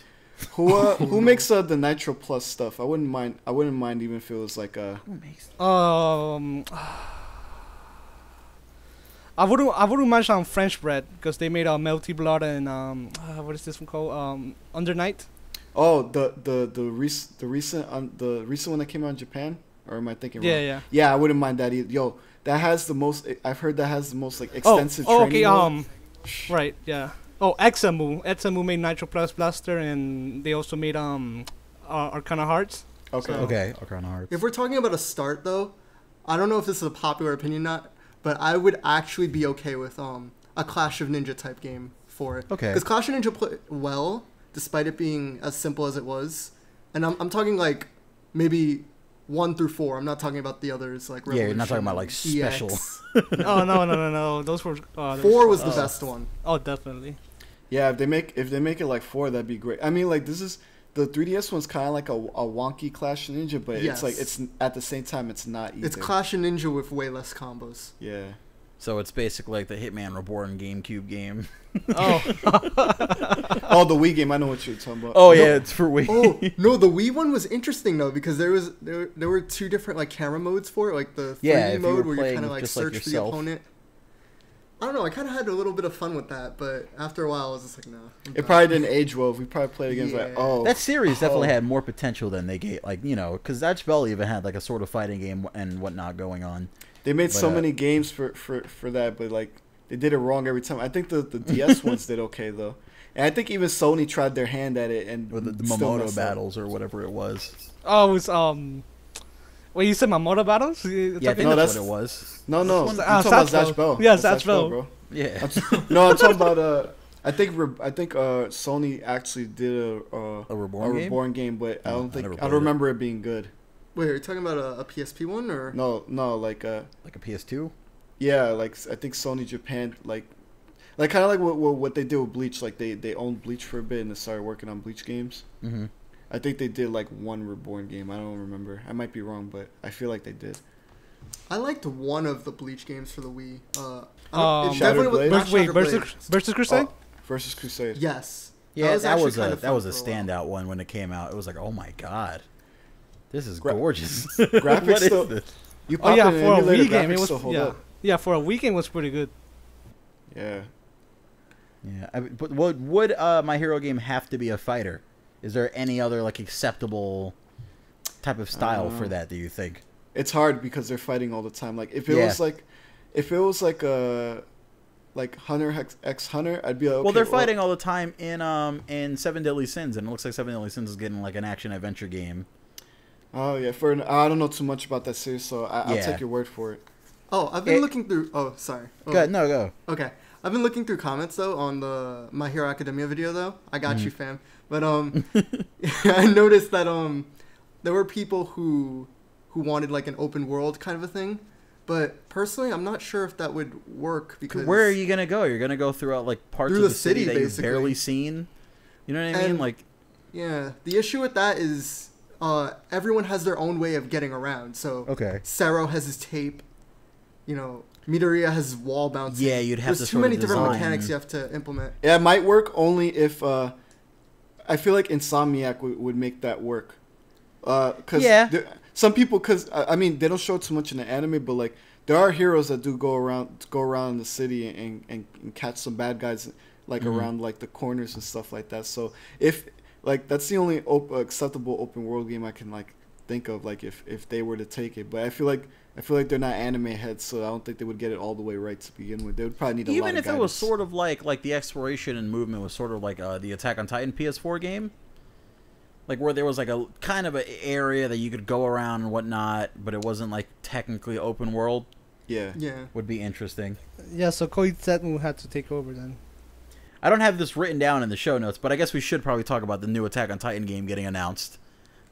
Who makes the Nitro Plus stuff? I wouldn't mind even if it was like a. I wouldn't mention French bread because they made Melty Blood and what is this one called? Under Night. Oh, the recent one that came out in Japan, or am I thinking wrong? Yeah. Yeah, I wouldn't mind that either. Yo, that has the most. I've heard that has the most like extensive training. Okay. Right. Yeah. Oh, Examu made Nitro Plus Blaster, and they also made Arcana Hearts. Okay. So- Okay, Arcana Hearts. If we're talking about a start, though, I don't know if this is a popular opinion or not, but I would actually be okay with a Clash of Ninja type game for it. Okay. Because Clash of Ninja played well, despite it being as simple as it was. And I'm talking like maybe 1 through 4. I'm not talking about the others like Yeah, you're not talking about, Revolution, like, special. EX. Oh no. Those were 4 was the best one. Oh, definitely. Yeah, if they make it like 4, that'd be great. I mean, like this is the 3DS one's kind of like a wonky Clash of Ninja, but Yes. it's like it's at the same time it's not either. It's Clash of Ninja with way less combos. Yeah. So it's basically like the Hitman Reborn GameCube game. Oh. Oh, the Wii game. I know what you're talking about. Oh yeah, it's for Wii. Oh no, the Wii one was interesting though because there were two different like camera modes for it, like the 3D Yeah, if you were mode where you playing kind of like just like search for the yourself. opponent. I don't know. I kind of had a little bit of fun with that, but after a while, I was just like, no. It probably didn't age well. If we probably played against like, Yeah. oh, That series definitely oh. had more potential than they gave, like, you know, because Dutch Bell even had like a sort of fighting game and whatnot going on. They made But, so many games for that, but like they did it wrong every time. I think the DS ones did okay though, and I think even Sony tried their hand at it and With the still Momoto messed up. battles or whatever it was. Oh, it was Wait, you said Mamoto battles? Yeah, I think No, that's that's- what it was. No, Which I'm one? talking about Zatch Zatch Bell. Bell. Yeah, That's Zatch Bell. bro. Yeah. I'm talking about I think Sony actually did A Reborn game? Reborn game, but I Oh, don't I think never I played don't it. remember it being good. Wait, are you talking about a PSP one or? No, like Like a PS2? yeah, like I think Sony Japan like kind of like what they did with Bleach. Like they owned Bleach for a bit and they started working on Bleach games. Mm-hmm. I think they did like one Reborn game. I don't remember. I might be wrong, but I feel like they did. I liked one of the Bleach games for the Wii. Um, It Shattered definitely was Blade? not Wait, Shattered Blade. versus Crusade? Versus Crusade. Yes. Yeah, that actually was kind a of that fun was a for a while. standout one when it came out. It was like, oh my god, this is Gra- gorgeous. Graphics What is still- this? You Oh pop yeah, in an for a emulator, Wii game, graphics it was still hold yeah, up. yeah. For a Wii game, it was pretty good. Yeah. Yeah, but would My Hero game have to be a fighter? Is there any other like acceptable type of style for that? Do you think? It's hard because they're fighting all the time. Like if it Yeah. was like a Hunter x Hunter, I'd be like, okay, Well, they're fighting all the time in Seven Deadly Sins, and it looks like Seven Deadly Sins is getting like an action adventure game. Oh yeah, I don't know too much about that series, so I'll Yeah. take your word for it. Oh, I've been looking through. Oh, sorry. Oh, Go ahead, no, go. Okay, I've been looking through comments though on the My Hero Academia video though. I got you, fam. But I noticed that there were people who wanted like an open world kind of a thing. But personally, I'm not sure if that would work because Where are you gonna go? You're gonna go throughout like parts Through of the the city city, that you've basically. barely seen. You know what I mean? And- Like, Yeah, the issue with that is everyone has their own way of getting around. So okay, Sero has his tape, you know, Midoriya has his wall bouncing. yeah, you'd have There's to too sort many of different design- mechanics you have to implement. Yeah, it might work only if I feel like Insomniac would make that work. Cause Yeah. some people, cause I mean they don't show too much in the anime, but like there are heroes that do go around in the city and catch some bad guys like around like the corners and stuff like that. So if like that's the only acceptable open world game I can like think of, like if they were to take it. But I feel like they're not anime heads, so I don't think they would get it all the way right to begin with. They would probably need a lot Even of if it was guidance. sort of like the exploration and movement was sort of like the Attack on Titan PS4 game, like where there was like a kind of an area that you could go around and whatnot, but it wasn't like technically open world, Yeah. Yeah. would be interesting. Yeah, so Koei will have to take over then. I don't have this written down in the show notes, but I guess we should probably talk about the new Attack on Titan game getting announced.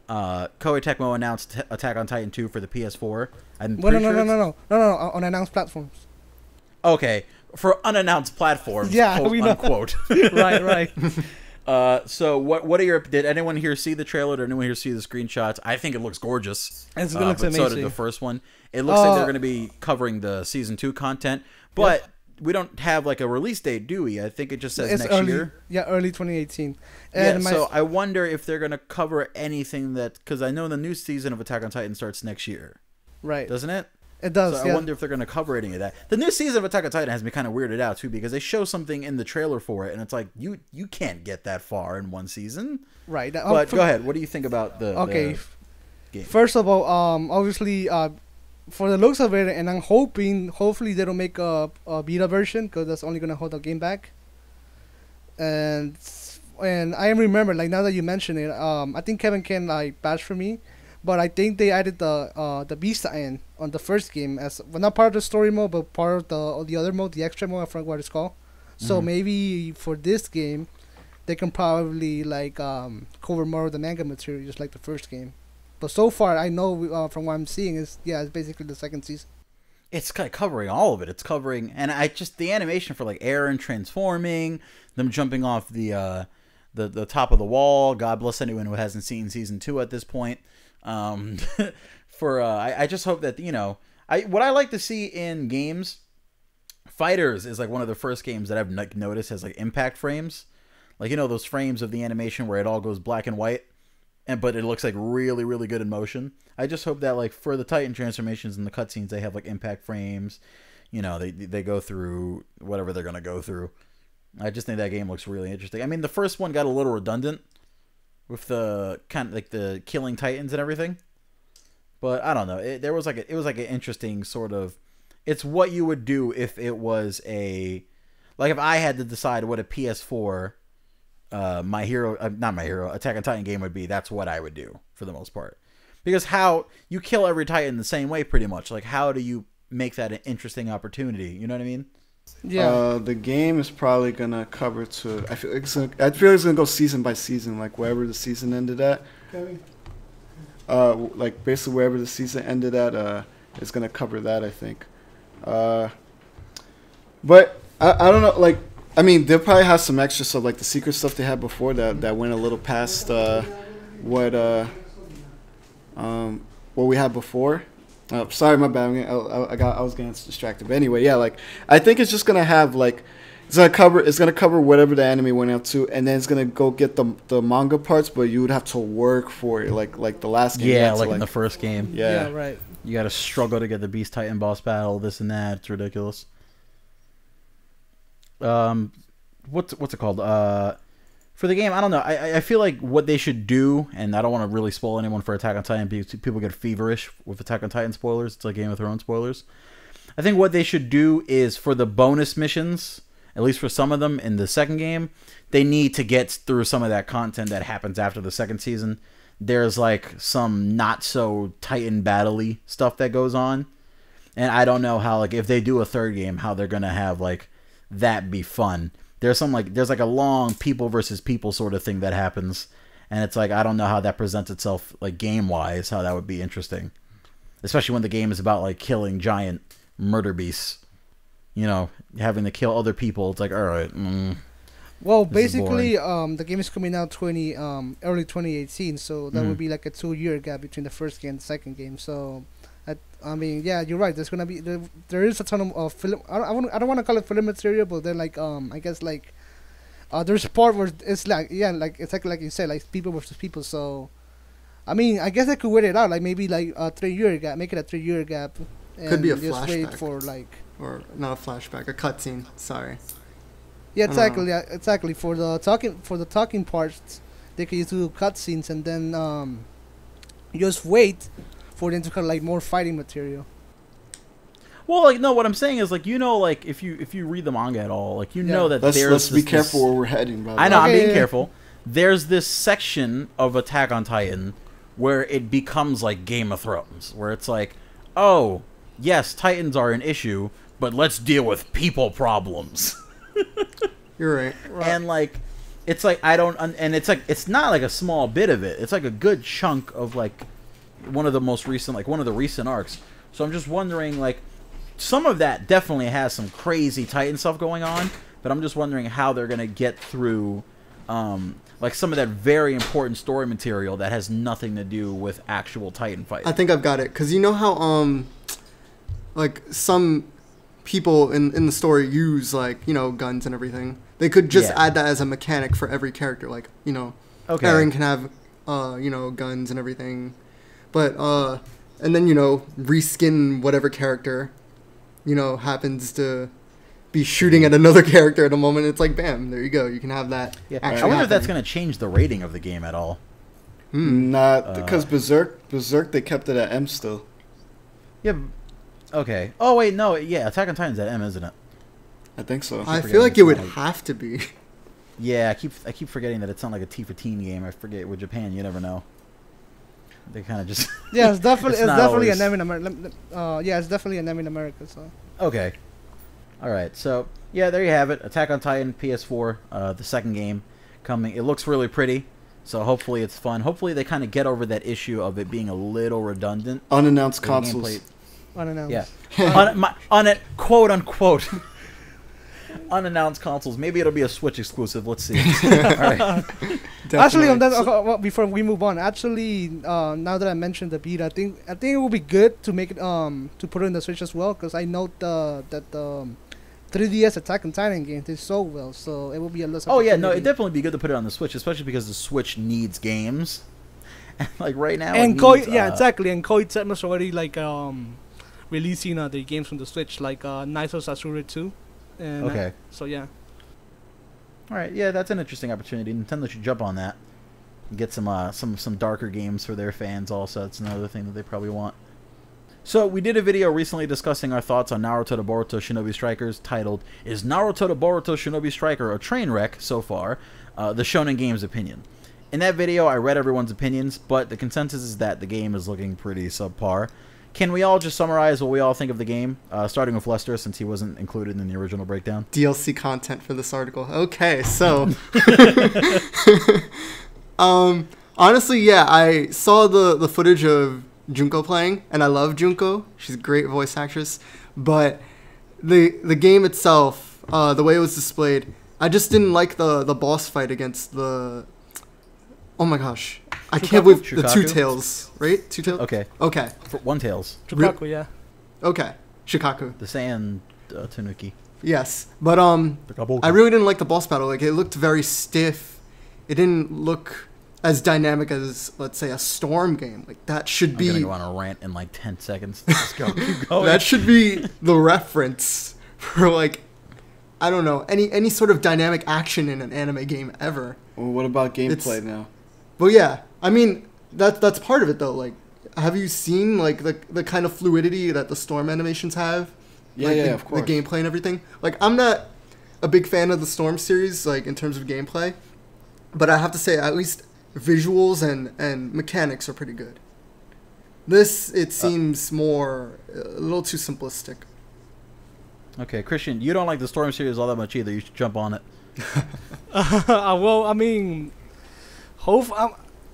Koei Tecmo announced Attack on Titan 2 for the PS4. I'm Well, pretty sure no, on announced platforms. Okay, for unannounced platforms. Yeah, quote, we know. unquote. right. So what are your? Did anyone here see the trailer? Did anyone here see the screenshots? I think it looks gorgeous. It looks but So did amazing. the first one. It looks like they're going to be covering the season 2 content, but we don't have like a release date, do we? I think it just says It's next early, year. Yeah, early 2018. Yeah, And so I wonder if they're going to cover anything that, because I know the new season of Attack on Titan starts next year, right, doesn't it? it does. So yeah. I wonder if they're going to cover any of that. The new season of Attack on Titan has me kind of weirded out too, because they show something in the trailer for it, and it's like you can't get that far in one season. Right. But go ahead. What do you think about the Okay. the game? First of all, obviously, for the looks of it, and I'm hopefully they don't make a beta version because that's only gonna hold the game back. And I remember, like now that you mention it, I think Kevin can like bash for me, but I think they added the beast in on the first game as well, not part of the story mode, but part of the other mode, the extra mode. I forgot what it's called. So Mhm. maybe for this game, they can probably like cover more of the manga material, just like the first game. But so far, I know from what I'm seeing is it's basically the second season. It's kind of covering all of it. It's covering, and I just the animation for like Eren transforming, them jumping off the top of the wall. God bless anyone who hasn't seen season 2 at this point. I just hope that what I like to see in games Fighters is like one of the first games that I've noticed has like impact frames, like those frames of the animation where it all goes black and white, but it looks like really really good in motion. I just hope that like for the Titan transformations and the cutscenes they have like impact frames. They go through whatever they're gonna go through. I just think that game looks really interesting. I mean, the first one got a little redundant with the kind of like the killing Titans and everything, but I don't know. It was like an interesting sort of. It's what you would do if it was if I had to decide what a PS4, Attack on Titan game would be. That's what I would do for the most part, because how you kill every Titan the same way, pretty much. Like, how do you make that an interesting opportunity? You know what I mean? Yeah. The game is probably gonna cover to. I feel it's gonna go season by season, like wherever the season ended at. Like basically wherever the season ended at, it's gonna cover that, I think. But I don't know. Like, I mean, they'll probably have some extra stuff, like the secret stuff they had before that went a little past what we had before. Sorry, my bad. I was getting distracted. But anyway, yeah, like I think it's just gonna have like it's gonna cover whatever the anime went out to, and then it's gonna go get the manga parts, but you would have to work for it, like the last game. Yeah, like in the first game. Yeah, right. You got to struggle to get the Beast Titan boss battle, this and that. It's ridiculous. What's it called? For the game, I don't know. I feel like what they should do, and I don't want to really spoil anyone for Attack on Titan because people get feverish with Attack on Titan spoilers. It's like Game of Thrones spoilers. I think what they should do is for the bonus missions, at least for some of them in the second game, they need to get through some of that content that happens after the second season. There's like some not so Titan battle-y stuff that goes on, and I don't know how, like, if they do a third game, how they're gonna have like that be fun. There's like a long people versus people sort of thing that happens, and it's like I don't know how that presents itself like game wise, how that would be interesting, especially when the game is about like killing giant murder beasts. Having to kill other people. It's like, all right. Well, basically, the game is coming out early 2018, so that would be like a 2-year gap between the first game and the second game. So, I mean, yeah, you're right. There's gonna be there is a ton of film. I don't want to call it film material, but then like I guess like there's a part where it's like like exactly like you said, like people versus people. So, I mean, I guess I could wait it out, like maybe like a 3-year gap, make it a 3-year gap. And could be a just flashback. Wait for like. Or not a flashback, a cutscene. Sorry. Yeah, exactly. Yeah, exactly. For the talking parts, they could do cutscenes and then just wait for them to kind of like more fighting material. Well, like, no, what I'm saying is like like if you read the manga at all, like know that let's be careful where we're heading. I know, I'm being careful. There's this section of Attack on Titan where it becomes like Game of Thrones, where it's like, oh yes, Titans are an issue, but let's deal with people problems. You're right. And like, it's like and it's like it's not like a small bit of it. It's like a good chunk of like one of the recent arcs. So I'm just wondering, like, some of that definitely has some crazy Titan stuff going on, but I'm just wondering how they're gonna get through like some of that very important story material that has nothing to do with actual Titan fighting. I think I've got it, because you know how like some people in the story use like guns and everything. They could just add that as a mechanic for every character, like okay. Eren can have guns and everything, but and then reskin whatever character happens to be shooting at another character at a moment. It's like, bam, there you go, you can have that. Yeah. I wonder if that's going to change the rating of the game at all. Not because Berserk they kept it at M still. Yeah. Okay. Oh wait, no. Yeah, Attack on Titan's at M, isn't it? I think so. I feel like it would have to be. Yeah, I keep forgetting that it's not like a T for teen game. I forget with Japan, you never know. They kind of just. Yeah, it's definitely always... an M in America. Yeah, it's definitely an M in America. So. Okay. All right. So yeah, there you have it. Attack on Titan PS4, the second game coming. It looks really pretty. So hopefully it's fun. Hopefully they kind of get over that issue of it being a little redundant. Unannounced consoles. Unannounced. Yeah. Quote unquote. Unannounced consoles. Maybe it'll be a Switch exclusive. Let's see. All right. Actually, on that, before we move on, actually, now that I mentioned the beta, I think it will be good to make it to put it in the Switch as well, because I note that 3DS Attack on Titan game did so well, so it will be a less. Oh yeah, no, it'd definitely be good to put it on the Switch, especially because the Switch needs games. And like right now, And exactly. And Koei Tecmo's already like releasing their games from the Switch, like Knights of Sasura 2. And, okay. So yeah. All right, yeah, that's an interesting opportunity. Nintendo should jump on that and get some darker games for their fans. Also, that's another thing that they probably want. So we did a video recently discussing our thoughts on Naruto to Boruto Shinobi Strikers, titled "Is Naruto to Boruto Shinobi Striker a train wreck so far?" The ShonenGameZ opinion. In that video, I read everyone's opinions, but the consensus is that the game is looking pretty subpar. Can we all just summarize what we all think of the game, starting with Lester, since he wasn't included in the original breakdown? DLC content for this article. Okay, so honestly, yeah, I saw the footage of Junko playing, and I love Junko. She's a great voice actress, but the game itself, the way it was displayed, I just didn't like the boss fight against the. Oh my gosh, I can't believe the Two Tails, right? Two Tails. Okay. Okay. For One Tails. Chukaku, yeah. Okay. Shikaku. The Sand Tanuki. Yes, but I really didn't like the boss battle. Like, it looked very stiff. It didn't look as dynamic as, let's say, a Storm game. Like, that should be. I'm gonna go on a rant in like 10 seconds. Let's go. Keep going. That should be the reference for, like, I don't know, any sort of dynamic action in an anime game ever. Well, what about gameplay now? Well, yeah, I mean that's part of it though. Like, have you seen like the kind of fluidity that the Storm animations have? Yeah, like, of course. The gameplay and everything. Like, I'm not a big fan of the Storm series, like, in terms of gameplay, but I have to say, at least visuals and mechanics are pretty good. This, it seems more a little too simplistic. Okay, Christian, you don't like the Storm series all that much either. You should jump on it. Well, I mean,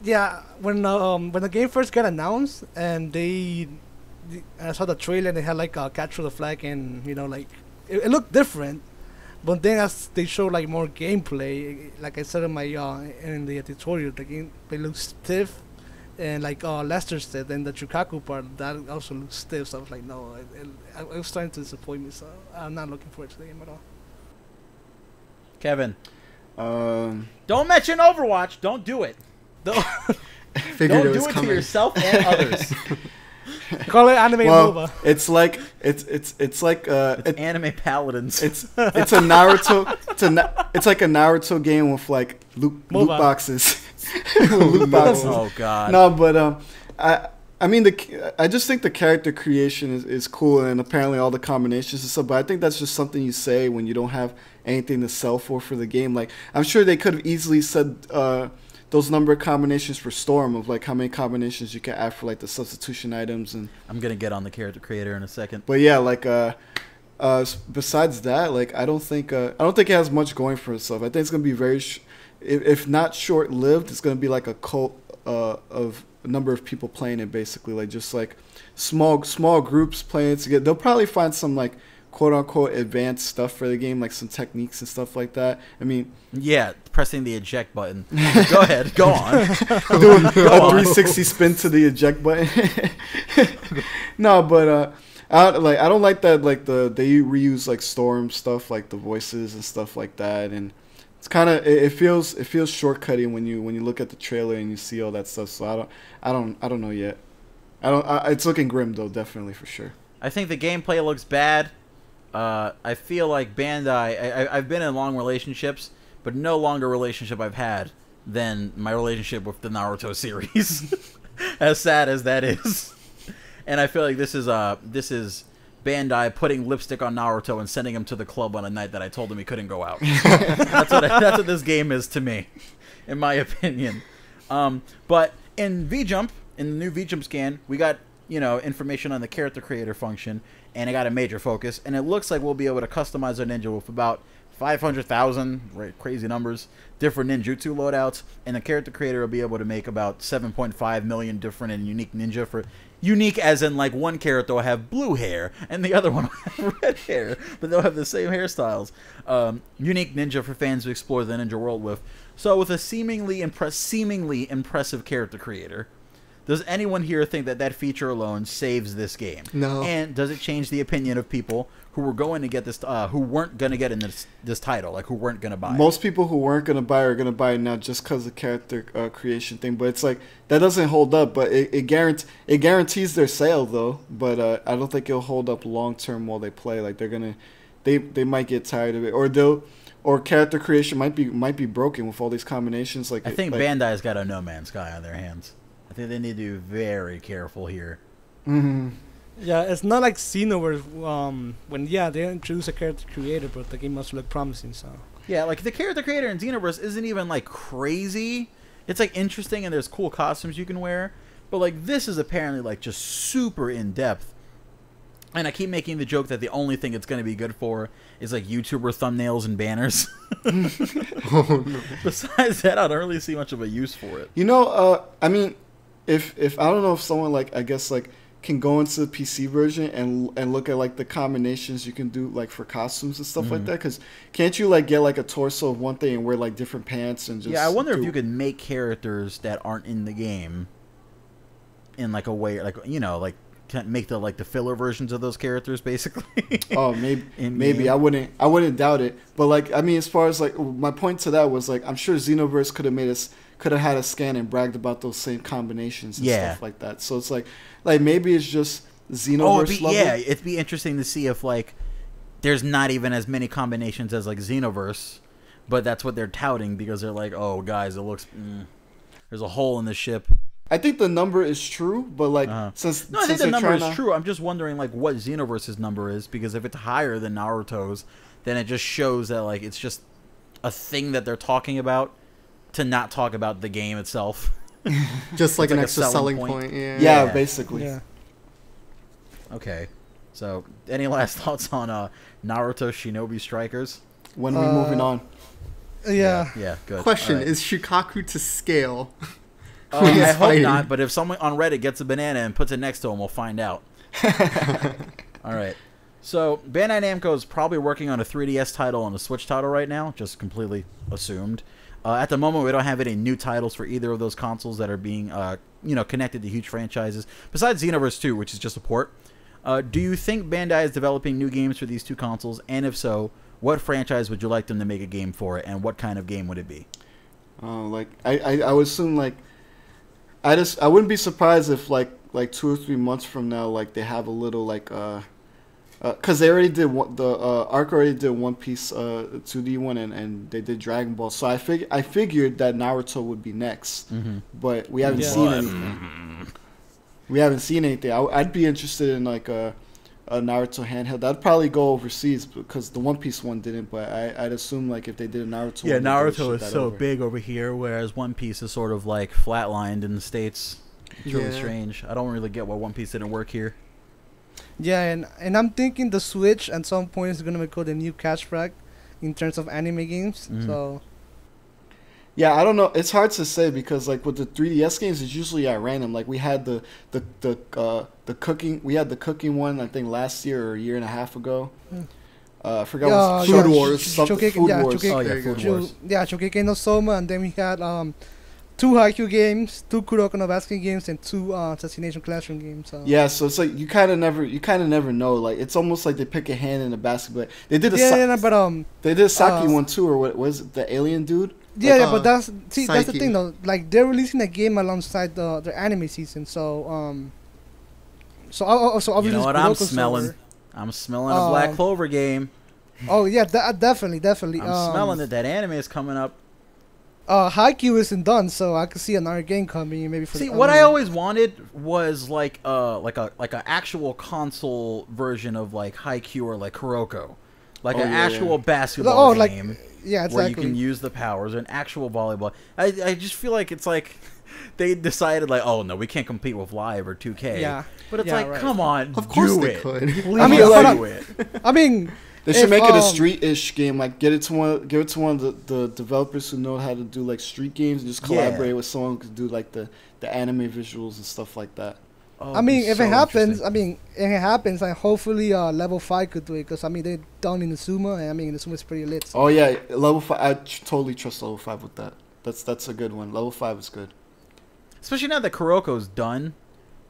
yeah. When the game first got announced and I saw the trailer and they had like a capture the flag, and like it looked different. But then as they showed like more gameplay, like I said in my in the tutorial, the gameplay looks stiff, and like Lester said, and the Chukaku part that also looks stiff. So I was like, no, it was starting to disappoint me. So I'm not looking forward to the game at all. Kevin, don't mention Overwatch. Don't do it. Don't do it to yourself and others. Call it anime MOBA. It's like it's like anime paladins. It's a Naruto. It's like a Naruto game with like loot boxes. Loot boxes. Oh god. No, but I mean I just think the character creation is cool, and apparently all the combinations and stuff. But I think that's just something you say when you don't have anything to sell for the game. Like, I'm sure they could have easily said those number of combinations for Storm, of like how many combinations you can add for like the substitution items. And I'm gonna get on the character creator in a second. But yeah, like besides that, like I don't think it has much going for itself. I think it's gonna be very, if not short lived, it's gonna be like a cult of a number of people playing it, basically, like just like small groups playing it together. They'll probably find some like quote unquote advanced stuff for the game, like some techniques and stuff like that. I mean, yeah, pressing the eject button. Go ahead, go on. Doing a 360 spin to the eject button. No, but I don't like that. Like they reuse like Storm stuff, like the voices and stuff like that, and it's kind of it feels shortcutting when you look at the trailer and you see all that stuff. So I don't know yet. It's looking grim though, definitely, for sure. I think the gameplay looks bad. I feel like Bandai. I've been in long relationships, but no longer relationship I've had than my relationship with the Naruto series. As sad as that is, and I feel like this is Bandai putting lipstick on Naruto and sending him to the club on a night that I told him he couldn't go out. That's what this game is to me, in my opinion. But in V-Jump, in the new V-Jump scan, we got information on the character creator function, and it got a major focus, and it looks like we'll be able to customize our ninja with about 500,000, right, crazy numbers, different ninjutsu loadouts, and the character creator will be able to make about 7.5 million different and unique ninja for unique as in like one character will have blue hair and the other one will have red hair, but they'll have the same hairstyles. Unique ninja for fans to explore the ninja world with. So with a seemingly impressive character creator, Does anyone here think that that feature alone saves this game? No. And does it change the opinion of people who were going to get this, who weren't going to get in this title, like who weren't going to buy it? Most people who weren't going to buy are going to buy it now just because of the character creation thing. But it's like, that doesn't hold up. But it guarantees their sale, though. But I don't think it'll hold up long term while they play. Like, they might get tired of it. Or character creation might be broken with all these combinations. Like, I think Bandai's got a No Man's Sky on their hands. I think they need to be very careful here. Mm-hmm. Yeah, it's not like Xenoverse when they introduce a character creator, but the game must look promising. So yeah, like the character creator in Xenoverse isn't even like crazy. It's like interesting and there's cool costumes you can wear, but like this is apparently like just super in depth. And I keep making the joke that the only thing it's going to be good for is like YouTuber thumbnails and banners. Oh, no. Besides that, I don't really see much of a use for it. You know, I mean, if I don't know if someone like, I guess like, can go into the PC version and look at like the combinations you can do like for costumes and stuff like that. Because can't you like get like a torso of one thing and wear like different pants and just? Yeah, I wonder if you could make characters that aren't in the game in like a way, like like make the filler versions of those characters basically. Oh, maybe I wouldn't doubt it. But like, I mean, as far as like my point to that was like, I'm sure Xenoverse could have had a scan and bragged about those same combinations and stuff like that. So it's like maybe it's just Xenoverse level. Yeah, it'd be interesting to see if like there's not even as many combinations as like Xenoverse, but that's what they're touting because they're like, oh guys, it looks there's a hole in the ship. I think the number is true, but like I since think the number is true. I'm just wondering like what Xenoverse's number is, because if it's higher than Naruto's, then it just shows that like it's just a thing that they're talking about to not talk about the game itself. Just like an like a extra selling selling point. point. Yeah. Yeah, basically. yeah. Okay, so any last thoughts on Naruto Shinobi Strikers? When are we moving on? Yeah. Yeah, good. Question: All right. is Oh, Shukaku to scale? I hope fighting. not, but if someone on Reddit gets a banana and puts it next to him, we'll find out. All right. So, Bandai Namco is probably working on a 3DS title and a Switch title right now, just completely assumed. At the moment, we don't have any new titles for either of those consoles that are being, connected to huge franchises, besides Xenoverse 2, which is just a port. Do you think Bandai is developing new games for these two consoles? And if so, what franchise would you like them to make a game for, and what kind of game would it be? Like I would assume like I wouldn't be surprised if like 2 or 3 months from now like they have a little like because they already did Arc already did One Piece 2D one and they did Dragon Ball, so I figured that Naruto would be next, but we haven't seen anything. We haven't seen anything. I'd be interested in like a Naruto handheld. That'd probably go overseas because the One Piece one didn't. But I'd assume like if they did a Naruto, Yeah, one, Naruto is so big over here, whereas One Piece is sort of like flatlined in the States. It's really strange. I don't really get why One Piece didn't work here. Yeah, and I'm thinking the Switch at some point is gonna become the new cash rack in terms of anime games. So yeah, I don't know. It's hard to say because like with the 3DS games, it's usually at random. Like we had the cooking, we had the cooking one I think last year or a year and a half ago. I forgot what Food Wars. Food Wars. Food Wars. Yeah, Shokugeki no Soma, and then we had 2 Haikyuu games, 2 Kuroko no Basket games, and 2 Assassination Classroom games. So. Yeah, so it's like you kind of never know. Like it's almost like they pick a hand in the basket. But they did they did a Saki one too, or what was it, the alien dude? Yeah, but that's the Psyche. thing though. Like they're releasing a game alongside their anime season, so obviously. You know what I'm smelling? I'm smelling a Black Clover game. Oh yeah, definitely. I'm smelling it. That anime is coming up. Haikyuu isn't done, so I could see another game coming maybe for. See, what I always wanted was like a actual console version of like Haikyuu or like Kuroko, like an actual basketball game. Yeah, exactly. Where you can use the powers, an actual volleyball. I just feel like it's like they decided like, oh no, we can't compete with Live or 2K. Yeah, but it's like, come on, of course do they it. could. Please I mean, do it. I mean, they should make it a street-ish game. Like give it to one of the developers who know how to do like street games, and just collaborate with someone who can do like the anime visuals and stuff like that. Oh, I mean, if it happens, and hopefully Level 5 could do it, because I mean they're done in Inazuma, and I mean Inazuma is pretty lit. So. Oh yeah, Level 5. I totally trust Level 5 with that. That's a good one. Level 5 is good. especially now that Kuroko's done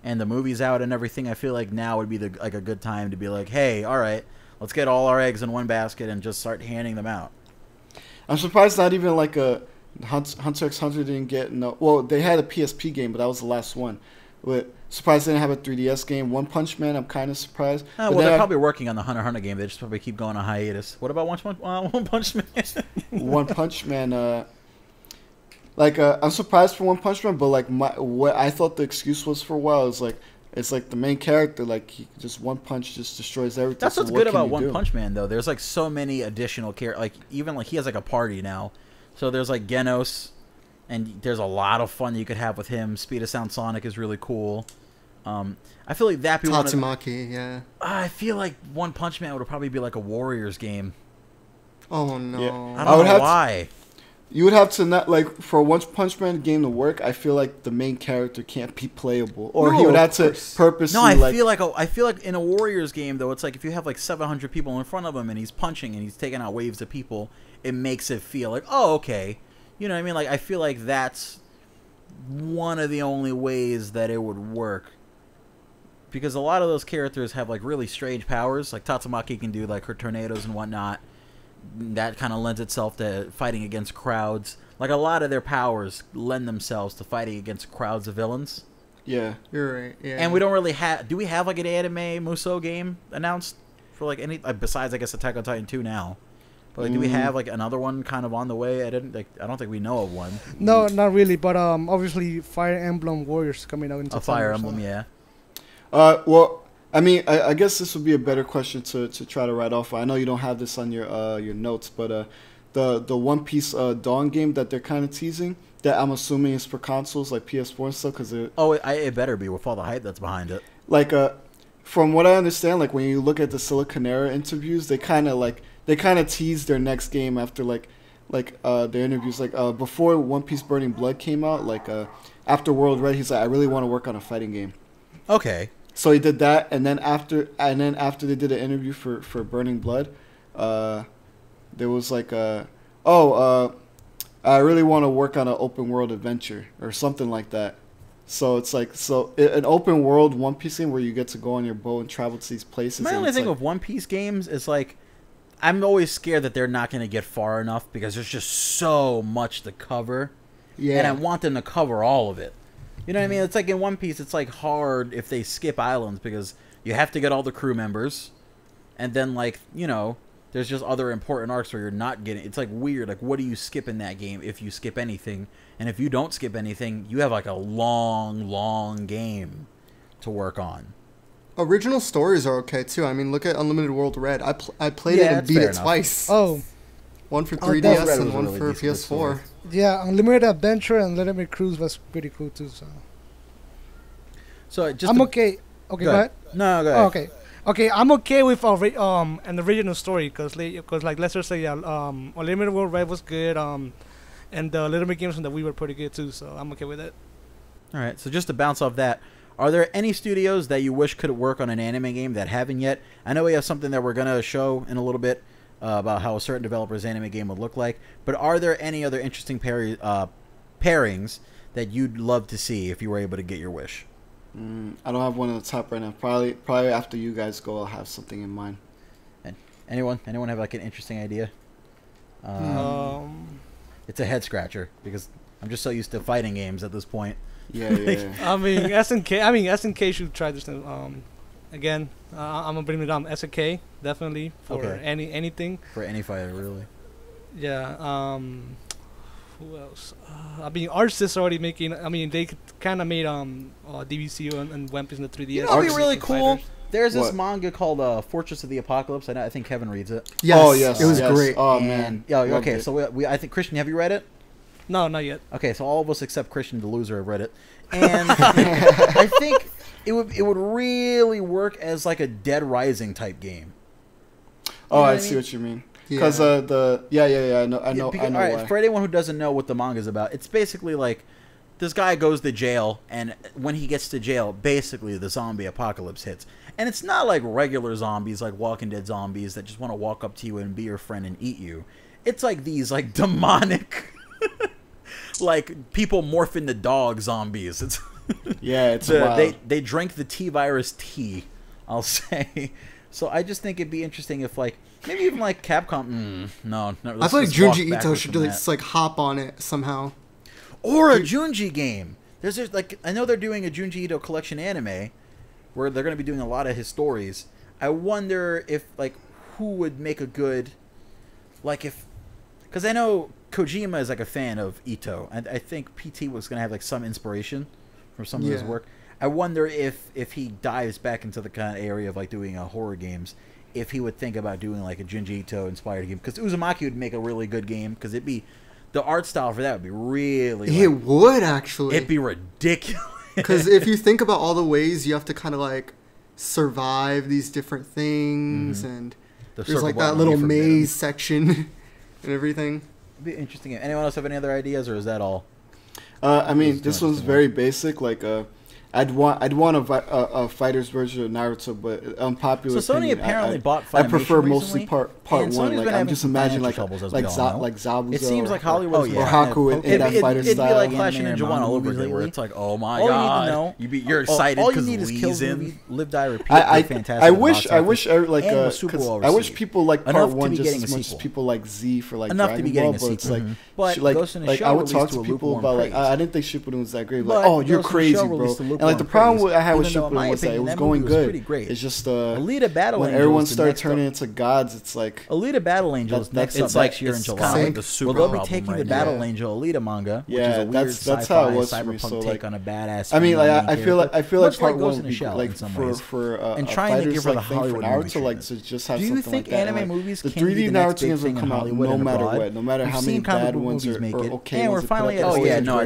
and the movie's out and everything. I feel like now would be like a good time to be like, hey, all right, let's get all our eggs in one basket and just start handing them out. I'm surprised not even like a Hunter x Hunter didn't get no. Well, they had a PSP game, but that was the last one. But surprised they didn't have a 3DS game. One Punch Man, I'm kind of surprised. Well, they're probably working on the Hunter x Hunter game. They just probably keep going on hiatus. What about One Punch Man? One Punch Man. I'm surprised for One Punch Man, but like what I thought the excuse was for a while is like it's like the main character, like he just one punch just destroys everything. That's so what's what good can about you One do? Punch Man though. There's like so many additional characters. Like even like he has like a party now. So there's like Genos, and there's a lot of fun you could have with him. Speed of Sound Sonic is really cool. I feel like that. Tatsumaki, yeah. I feel like One Punch Man would probably be like a Warriors game. Oh no. Yeah. I don't know why. You would have to not like for a One Punch Man game to work. I feel like the main character can't be playable, or he would have to purposely. No, I feel like in a Warriors game though, it's like if you have like 700 people in front of him and he's punching and he's taking out waves of people, it makes it feel like, oh, okay, you know what I mean? Like I feel like that's one of the only ways that it would work, because a lot of those characters have like really strange powers. Like Tatsumaki can do like her tornadoes and whatnot. That kind of lends itself to fighting against crowds. Like a lot of their powers lend themselves to fighting against crowds of villains. Yeah, You're right. Yeah. And we don't really have. Do we have like an anime Musou game announced for like any besides I guess Attack on Titan 2 now? But like, do we have like another one kind of on the way? I don't think we know of one. No, not really. But obviously Fire Emblem Warriors coming out in September. A Fire Emblem, yeah. Well, I mean, I guess this would be a better question to try to write off. I know you don't have this on your notes, but the One Piece Dawn game that they're kind of teasing, that I'm assuming is for consoles like PS4 and stuff, because it better be with all the hype that's behind it. Like from what I understand, like when you look at the Siliconera interviews, they kind of tease their next game after their interviews. Like before One Piece Burning Blood came out, like after World Red, he's like, I really want to work on a fighting game. Okay. So he did that, and then after they did an interview for Burning Blood, there was like I really want to work on an open world adventure or something like that. So it's like an open world One Piece game where you get to go on your boat and travel to these places. My only thing with One Piece games is like I'm always scared that they're not going to get far enough because there's just so much to cover. Yeah. And I want them to cover all of it. You know what I mean? It's like in One Piece, it's like hard if they skip islands because you have to get all the crew members. And then like, you know, there's just other important arcs where you're not getting. It's like weird. Like, what do you skip in that game if you skip anything? And if you don't skip anything, you have like a long game to work on. Original stories are okay too. I mean, look at Unlimited World Red. I played it and beat it twice. Oh. One for Red 3DS was and one really for decent story. PS4. Yeah, Unlimited Adventure and Unlimited Cruise was pretty cool too. So I'm okay. Okay, go ahead. No, go ahead. Okay, I'm okay with an original story because like let's just say Unlimited World Red was good and the Little Big Games from the Wii were pretty good too. So I'm okay with it. All right. So just to bounce off that, are there any studios that you wish could work on an anime game that haven't yet? I know we have something that we're gonna show in a little bit. About how a certain developer's anime game would look like. But are there any other interesting pairings that you'd love to see if you were able to get your wish? I don't have one on the top right now. Probably after you guys go, I'll have something in mind. And anyone have like an interesting idea? It's a head scratcher because I'm just so used to fighting games at this point. Yeah. I mean SNK should try this again. I'm gonna bring it down. SNK definitely for anything. For any fighter, really. Yeah. Who else? I mean, Arts is already making. I mean, they kind of made DBC and One Piece in the 3DS. You know, it'd be really cool. Fighters. There's this manga called Fortress of the Apocalypse. I think Kevin reads it. Yes. Oh yes, it was great. Oh man. Yeah. Okay. So I think Christian, have you read it? No, not yet. Okay, so all of us except Christian, the loser, have read it, and I think it would really work as like a Dead Rising type game. Oh, I see what you mean. Because I know All right, why. for anyone who doesn't know what the manga is about, it's basically like this guy goes to jail, and when he gets to jail, basically the zombie apocalypse hits. And it's not like regular zombies, like Walking Dead zombies that just want to walk up to you and be your friend and eat you. It's like these like demonic like people morph into dog zombies. It's Yeah, it's wild. they drink the T-virus tea, I'll say. So I just think it'd be interesting if like maybe even like Capcom. No, I feel like Junji Ito should just like hop on it somehow. Or a Junji game. There's like I know they're doing a Junji Ito collection anime, where they're going to be doing a lot of his stories. I wonder if like who would make a good, like if, because I know Kojima is like a fan of Ito, and I think PT was going to have like some inspiration from some of his work. I wonder if he dives back into the kind of area of like doing horror games, if he would think about doing like a Junji Ito inspired game, because Uzumaki would make a really good game, because it'd be the art style for that would be really. It would actually. It'd be ridiculous. Because if you think about all the ways you have to kind of like survive these different things, and there's like that little maze section and everything. It'd be interesting. Anyone else have any other ideas, or is that all? I mean, this one's very basic. Like, I'd want a fighter's version of Naruto, but unpopular. So Sony opinion, apparently bought Funimation I prefer recently, mostly part one. Like I'm just imagining like Zabuza. It seems like Hollywood or Haku in that fighter style. It'd be like Clash Clash of Ninja 1 all over again, where it's like, oh my god, all you need to know, you're excited because Lee's in. Live, Die, Repeat. Fantastic. I wish like I wish people like part one just as much as people like Z for like Dragon Ball, but it's like like I would talk to people about like I didn't think Shippuden was that great. Like, oh, you're crazy, bro. And like the problem I had with Shippuden was that it was going good. It's just Alita Battle when everyone started turning into gods, it's like Alita Battle Angel is next year in July. Like the super they'll be taking the Battle Angel Alita manga, which is a weird that's how it was for me. So take on a badass. I mean, like I feel like part one would be like for and trying to give her the Hollywood Naruto, like to just have something like that. Do you think anime movies the 3D Naruto games will come out no matter what, no matter how many bad ones or okay. And we're finally at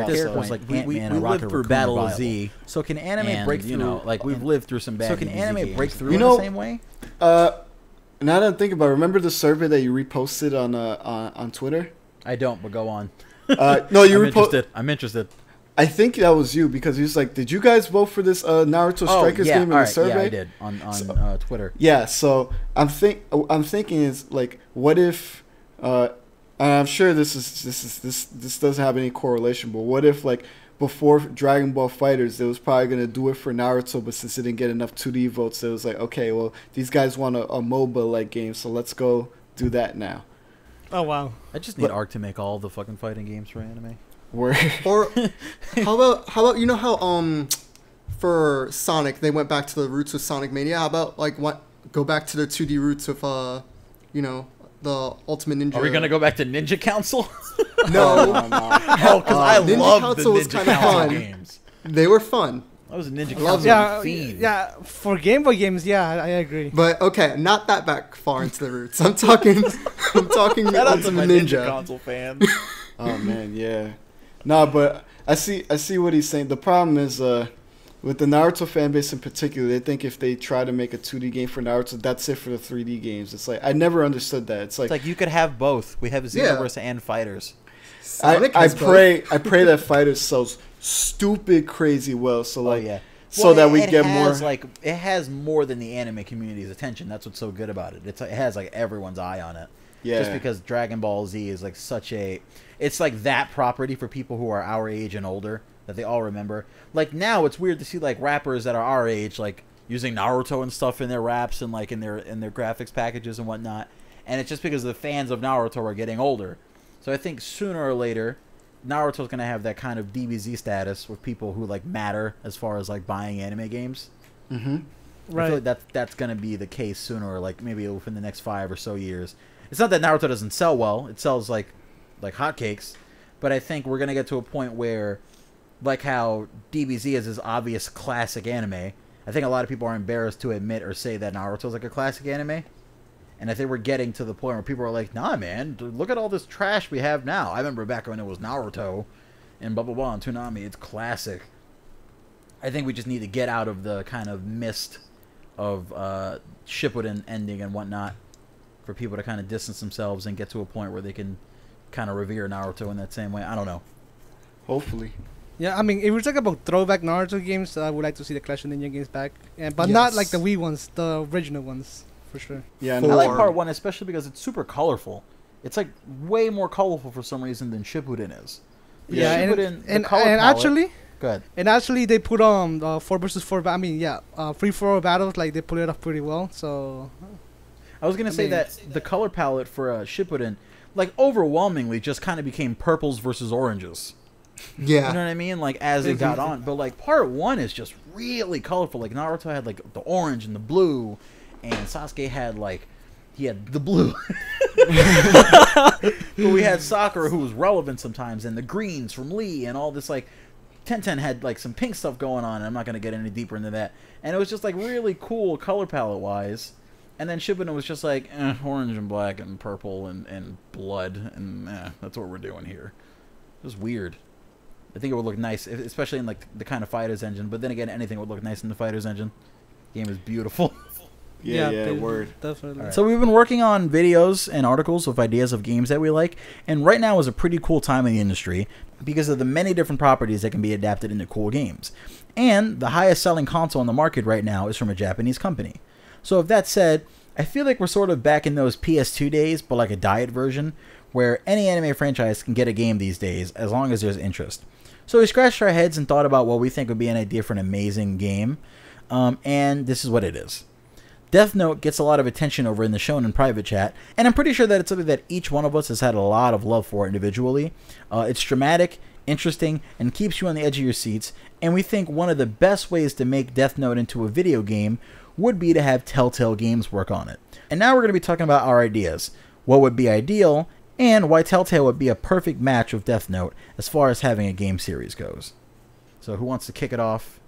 this point, like we lived through Battle of Z. So can anime break through? You know, like we've lived through some bad. So can anime break through in the same way? Now that I think about it, remember the survey that you reposted on Twitter? I don't, but go on. No, you reposted. I'm interested. I think that was you because he was like, "Did you guys vote for this Naruto Strikers game in the survey?" Yeah, I did on Twitter. Yeah, so I'm thinking is like, what if? I'm sure this doesn't have any correlation, but what if like before Dragon Ball FighterZ, they was probably gonna do it for Naruto, but since it didn't get enough 2D votes, it was like, okay, well these guys want a MOBA like game, so let's go do that now. Oh wow! I just need Arc to make all the fucking fighting games for anime. Or how about you know how for Sonic they went back to the roots of Sonic Mania? How about like go back to the 2D roots of the Ultimate Ninja? Are we gonna go back to Ninja Council? No, because I love the Ninja Council games. They were fun. I was a Ninja Council fiend. Yeah, for Game Boy games, yeah, I agree. But okay, not that back far into the roots. I'm talking Ultimate Ninja Council fan. Oh man, yeah. No, but I see what he's saying. The problem is with the Naruto fan base in particular, they think if they try to make a 2D game for Naruto, that's it for the 3D games. It's like I never understood that. It's like you could have both. We have Xenoverse and Fighters. I pray that Fighters sells stupid crazy well. So like that we get more. Like it has more than the anime community's attention. That's what's so good about it. It has like everyone's eye on it. Yeah. Just because Dragon Ball Z is like it's like that property for people who are our age and older that they all remember. Like now it's weird to see like rappers that are our age like using Naruto and stuff in their raps and like in their graphics packages and whatnot. And it's just because the fans of Naruto are getting older. So I think sooner or later Naruto's going to have that kind of DBZ status with people who like matter as far as like buying anime games. Mm-hmm. Right. I feel like that's going to be the case sooner or like maybe within the next 5 or so years. It's not that Naruto doesn't sell well. It sells like hotcakes. But I think we're going to get to a point where, like how DBZ is this obvious classic anime, I think a lot of people are embarrassed to admit or say that Naruto's like a classic anime. And I think we're getting to the point where people are like, nah, man, look at all this trash we have now. I remember back when it was Naruto and blah, blah, blah, and Toonami. It's classic. I think we just need to get out of the kind of mist of Shippuden ending and whatnot for people to kind of distance themselves and get to a point where they can kind of revere Naruto in that same way. I don't know. Hopefully. Yeah, I mean, if we're talking about throwback Naruto games, I would like to see the Clash of Ninja games back. But not like the Wii ones, the original ones, for sure. Yeah, I like part 1 especially because it's super colorful. It's like way more colorful for some reason than Shippuden is. Yeah, Shippuden, the and color palette- actually, Go ahead. and actually they put 4 versus 4. I mean, yeah, free for all battles. Like they put it up pretty well. So I was gonna say that the color palette for Shippuden, like overwhelmingly, just kind of became purples versus oranges. Yeah. You know what I mean? Like as it got on, but like part 1 is just really colorful. Like Naruto had like the orange and the blue, and Sasuke had like he had the blue. But we had Sakura, who was relevant sometimes, and the greens from Lee, and all this like. Tenten had like some pink stuff going on, and I'm not gonna get any deeper into that. And it was just like really cool color palette wise. And then Shippuden was just like orange and black and purple and blood, and that's what we're doing here. It was weird. I think it would look nice, especially in like the kind of Fighters engine. But then again, anything would look nice in the Fighters engine. The game is beautiful. Yeah, word. Definitely. Right. So we've been working on videos and articles with ideas of games that we like, and right now is a pretty cool time in the industry because of the many different properties that can be adapted into cool games. And the highest selling console on the market right now is from a Japanese company. So with that said, I feel like we're sort of back in those PS2 days, but like a diet version, where any anime franchise can get a game these days as long as there's interest. So we scratched our heads and thought about what we think would be an idea for an amazing game, and this is what it is. Death Note gets a lot of attention over in the Shonen private chat, and I'm pretty sure that it's something that each one of us has had a lot of love for individually. It's dramatic, interesting, and keeps you on the edge of your seats, and we think one of the best ways to make Death Note into a video game would be to have Telltale Games work on it. And now we're going to be talking about our ideas, what would be ideal, and why Telltale would be a perfect match with Death Note as far as having a game series goes. So who wants to kick it off?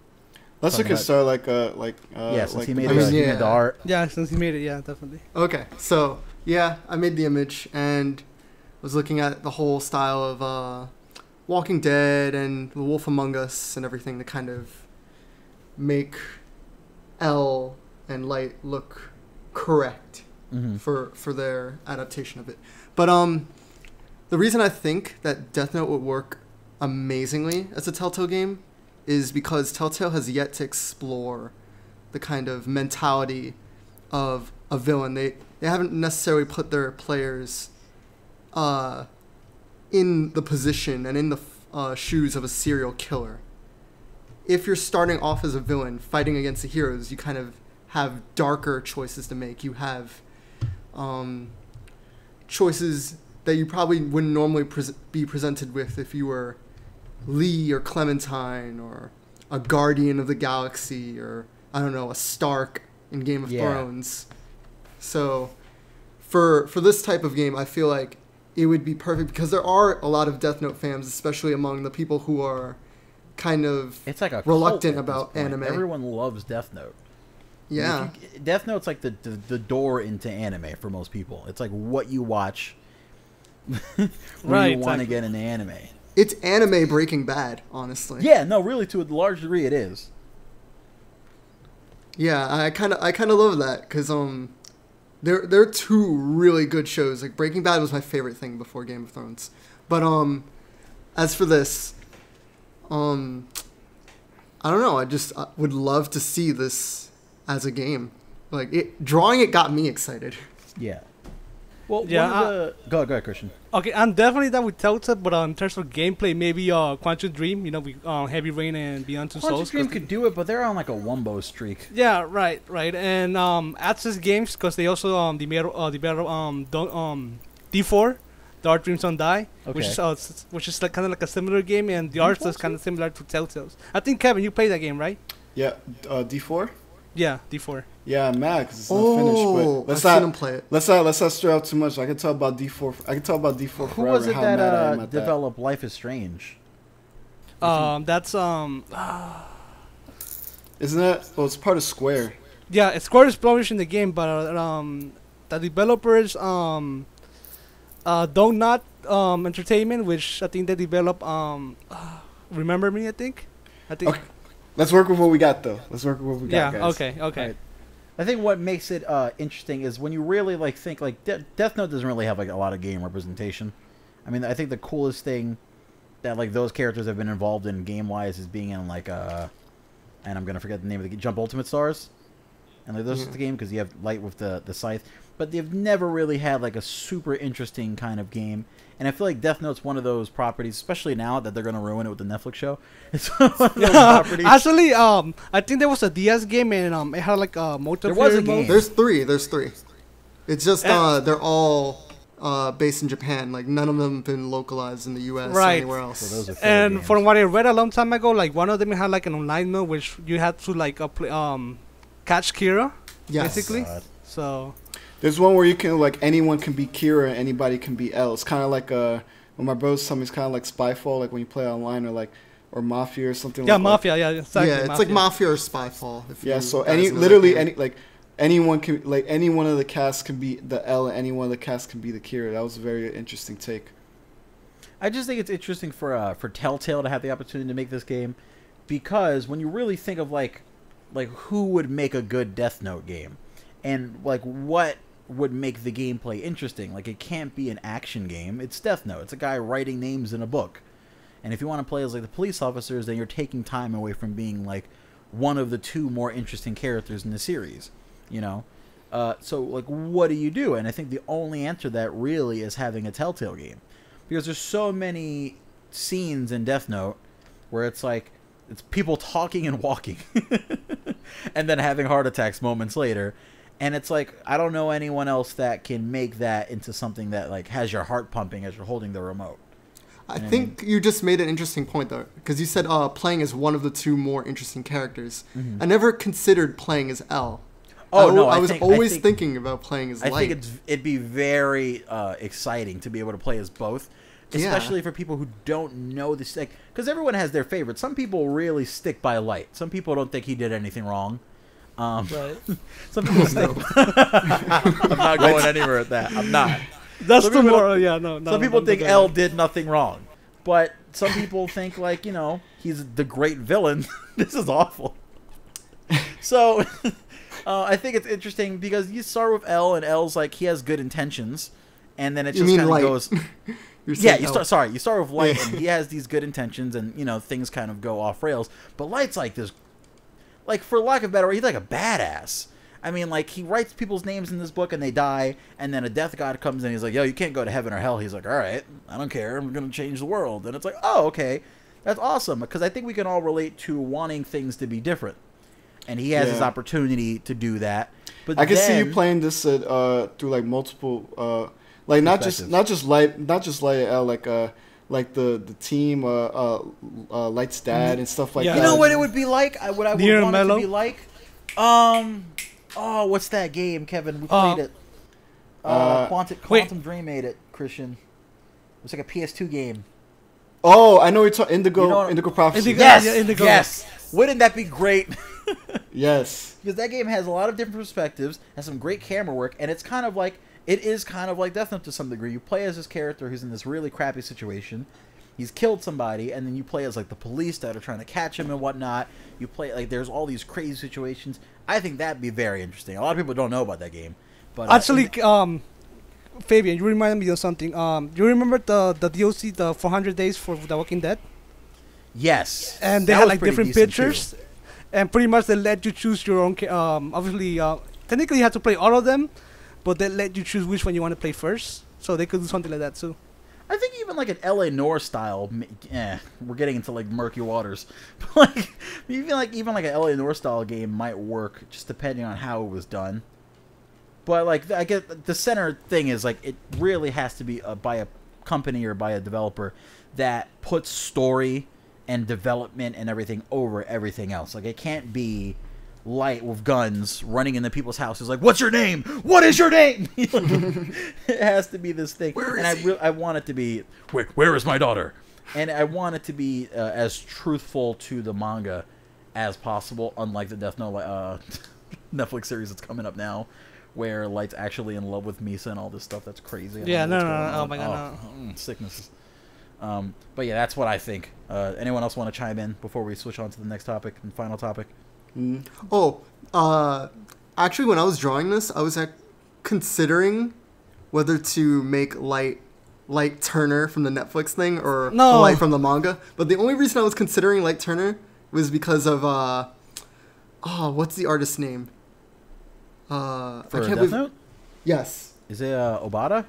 Let's look at start Yeah, since like he made, the- he made the art. Yeah, since he made it, yeah, definitely. Okay, so yeah, I made the image and was looking at the whole style of Walking Dead and The Wolf Among Us and everything to kind of make L and Light look correct for their adaptation of it. But the reason I think that Death Note would work amazingly as a Telltale game is because Telltale has yet to explore the kind of mentality of a villain. They haven't necessarily put their players in the position and in the shoes of a serial killer. If you're starting off as a villain fighting against the heroes, you kind of have darker choices to make. You have choices that you probably wouldn't normally be presented with if you were Lee or Clementine or a Guardian of the Galaxy or, I don't know, a Stark in Game of Thrones. So for this type of game, I feel like it would be perfect because there are a lot of Death Note fans, especially among the people who are kind of it's like a reluctant about anime. Everyone loves Death Note. Yeah. Death Note's like the door into anime for most people. It's like what you watch when you want to get into anime. It's anime Breaking Bad, honestly. Yeah, no, really, to a large degree, it is. Yeah, I kind of love that because there are two really good shows. Like Breaking Bad was my favorite thing before Game of Thrones, but as for this, I don't know. I would love to see this as a game. Like drawing it got me excited. Yeah. Well, yeah. Go ahead, Christian. Okay, I'm definitely that with Telltale, but in terms of gameplay, maybe Quantum Dream, with Heavy Rain and Beyond Two Souls. Quantum Dream could do it, but they're on like a wombo streak. Yeah, right. And Access Games, because they also develop D4, The Art Dreams Don't Die, which is like kind of like a similar game, and the art is kind of similar to Telltale's. I think Kevin, you played that game, right? Yeah, D4. Yeah, D4. Yeah, I'm mad because it's not finished. But I've seen him play it. Let's not stray out too much. I can talk about D4. I can talk about D4 forever. Who was it how mad I am that at developed Life is Strange? That's Isn't that? Well, it's part of Square. Yeah, Square is publishing the game, but the developers Don't Not Entertainment, which I think they develop Remember Me, I think. Okay. Let's work with what we got, though. Let's work with what we got, guys. Okay. Right. I think what makes it interesting is when you really think Death Note doesn't really have like a lot of game representation. I mean, I think the coolest thing that like those characters have been involved in game wise is being in like and I'm gonna forget the name of the Jump Ultimate Stars, and like those is the game because you have Light with the scythe. but they've never really had like a super interesting kind of game. And I feel like Death Note's one of those properties, especially now that they're going to ruin it with the Netflix show. It's one of those properties. Actually, I think there was a DS game and it had like a multiplayer. There was a game. There's three. It's just they're all based in Japan. Like none of them have been localized in the U.S. or anywhere else. So those are And games. from what I read a long time ago, like one of them had like an online mode which you had to like catch Kira, basically. God. So There's one where you can like anyone can be Kira, and anybody can be L. It's kind of like when my brothers tell me, it's kind of like Spyfall, like when you play online, or Mafia or something. yeah, like Mafia, yeah, exactly. Yeah, it's like Mafia or Spyfall. Yeah, so guys know literally that game. anyone can, like any one of the casts can be the L, and any one of the casts can be the Kira. That was a very interesting take. I just think it's interesting for Telltale to have the opportunity to make this game, because when you really think of like who would make a good Death Note game, and like what would make the gameplay interesting, like it can't be an action game. It's Death Note. It's a guy writing names in a book, and if you want to play as like the police officers, then you're taking time away from being like one of the two more interesting characters in the series, you know. So like, what do you do? And I think the only answer to that really is having a Telltale game, because there's so many scenes in Death Note where it's like it's people talking and walking and then having heart attacks moments later, and it's like I don't know anyone else that can make that into something that like has your heart pumping as you're holding the remote. I think you just made an interesting point though, because you said playing as one of the two more interesting characters. Mm-hmm. I never considered playing as L. Oh no! I was always thinking about playing as Light. I think it'd be very exciting to be able to play as both, especially for people who don't know this. Like, because everyone has their favorites. Some people really stick by Light. Some people don't think he did anything wrong. right. Some people stick. I'm not going anywhere with that. I'm not. That's Some the people more. Yeah, no. Some people think L did nothing wrong, but some people think like, you know, he's the great villain. This is awful. So I think it's interesting because you start with L, and L's like he has good intentions, and then it just kind of goes. Yeah, you start with Light, and he has these good intentions, and you know things kind of go off rails. But Light's like this, like for lack of a better word, he's like a badass. I mean, like he writes people's names in this book, and they die, and then a death god comes in. He's like, "Yo, you can't go to heaven or hell." He's like, "All right, I don't care. I'm gonna change the world." And it's like, "Oh, okay, that's awesome," because I think we can all relate to wanting things to be different, and he has his opportunity to do that. But I can see you playing this through like multiple, like not just Light L, like the team, Light's dad and stuff like that. You know what it would be like? What I would want it to be like? Oh, what's that game, Kevin? We played it. Quantum Dream made it, Christian. It was like a PS2 game. Oh, I know you're talking Indigo Prophecy. Yes. Wouldn't that be great? Yes. Because that game has a lot of different perspectives, has some great camera work, and it is kind of like Death Note to some degree. You play as this character who's in this really crappy situation. He's killed somebody, and then you play as like the police that are trying to catch him and whatnot. You play like there's all these crazy situations. I think that'd be very interesting. A lot of people don't know about that game, but actually, Fabian, you reminded me of something. Do you remember the DLC, the 400 Days for The Walking Dead? Yes, and they had like different pictures, and pretty much they let you choose your own. Obviously, technically you have to play all of them, but they let you choose which one you want to play first. So they could do something like that too. I think even like an LA Noire style, we're getting into like murky waters. But like even like an LA Noire style game might work, just depending on how it was done. But like I get the center thing is like it really has to be by a company or by a developer that puts story and development and everything over everything else. Like it can't be Light with guns running into people's houses like, "What's your name? What is your name?" It has to be this thing. I want it to be, where is my daughter? And I want it to be as truthful to the manga as possible, unlike the Death Note Netflix series that's coming up now, where Light's actually in love with Misa and all this stuff. That's crazy. Yeah, no. Oh my god, no. Sickness. But yeah, that's what I think. Anyone else want to chime in before we switch on to the next topic and final topic? Actually, when I was drawing this, I was considering whether to make Light Turner from the Netflix thing or Light from the manga. But the only reason I was considering Light Turner was because of what's the artist's name? For Death Note? Yes. Is it Obata?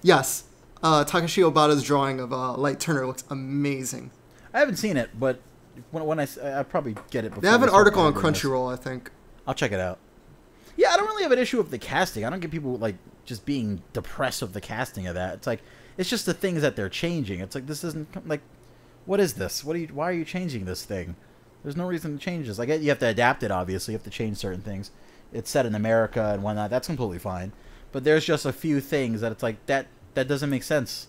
Yes. Takashi Obata's drawing of Light Turner looks amazing. I haven't seen it, but when I probably get it before. They have an we start article on covering this. Crunchyroll, I think. I'll check it out. Yeah, I don't really have an issue with the casting. I don't get people like just being depressed of the casting of that. It's like it's just the things that they're changing. It's like this isn't like what is this? Why are you changing this thing? There's no reason to change this. Like you have to adapt it. Obviously, you have to change certain things. It's set in America and whatnot. That's completely fine. But there's just a few things that it's like that doesn't make sense.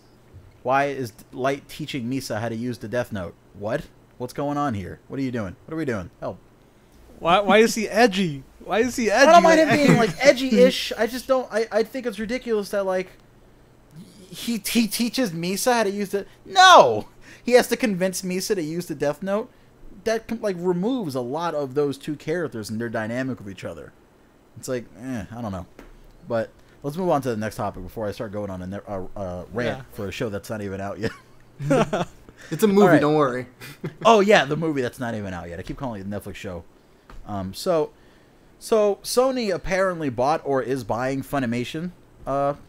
Why is Light teaching Misa how to use the Death Note? What? What's going on here? What are you doing? What are we doing? Help. Why is he edgy? Why is he edgy? I don't mind him being like edgy-ish. I just don't. I think it's ridiculous that like he teaches Misa how to use the. No, he has to convince Misa to use the Death Note. That like removes a lot of those two characters and their dynamic with each other. It's like I don't know, but let's move on to the next topic before I start going on a rant for a show that's not even out yet. It's a movie, right. Don't worry. Oh yeah, the movie that's not even out yet. I keep calling it a Netflix show. So Sony apparently bought or is buying Funimation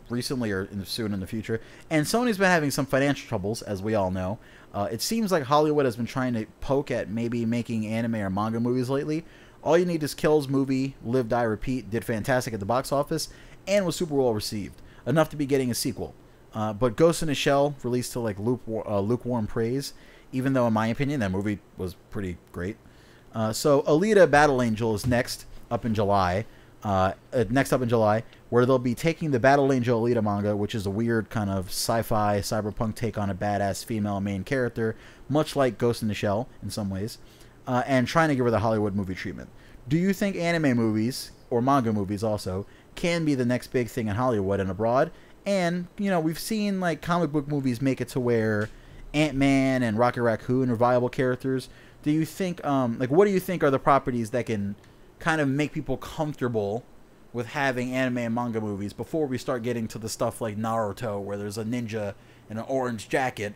recently or soon in the future, and Sony's been having some financial troubles, as we all know. It seems like Hollywood has been trying to poke at maybe making anime or manga movies lately. All You Need Is Kill's movie, Live, Die, Repeat, did fantastic at the box office and was super well received, enough to be getting a sequel. But Ghost in the Shell released to like lukewarm praise, even though in my opinion that movie was pretty great. So Alita Battle Angel is next up in July, where they'll be taking the Battle Angel Alita manga, which is a weird kind of sci-fi cyberpunk take on a badass female main character, much like Ghost in the Shell in some ways, and trying to give her the Hollywood movie treatment. Do you think anime movies, or manga movies also, can be the next big thing in Hollywood and abroad? And, you know, we've seen, like, comic book movies make it to where Ant-Man and Rocket Raccoon are viable characters. Do you think, what do you think are the properties that can kind of make people comfortable with having anime and manga movies before we start getting to the stuff like Naruto, where there's a ninja in an orange jacket?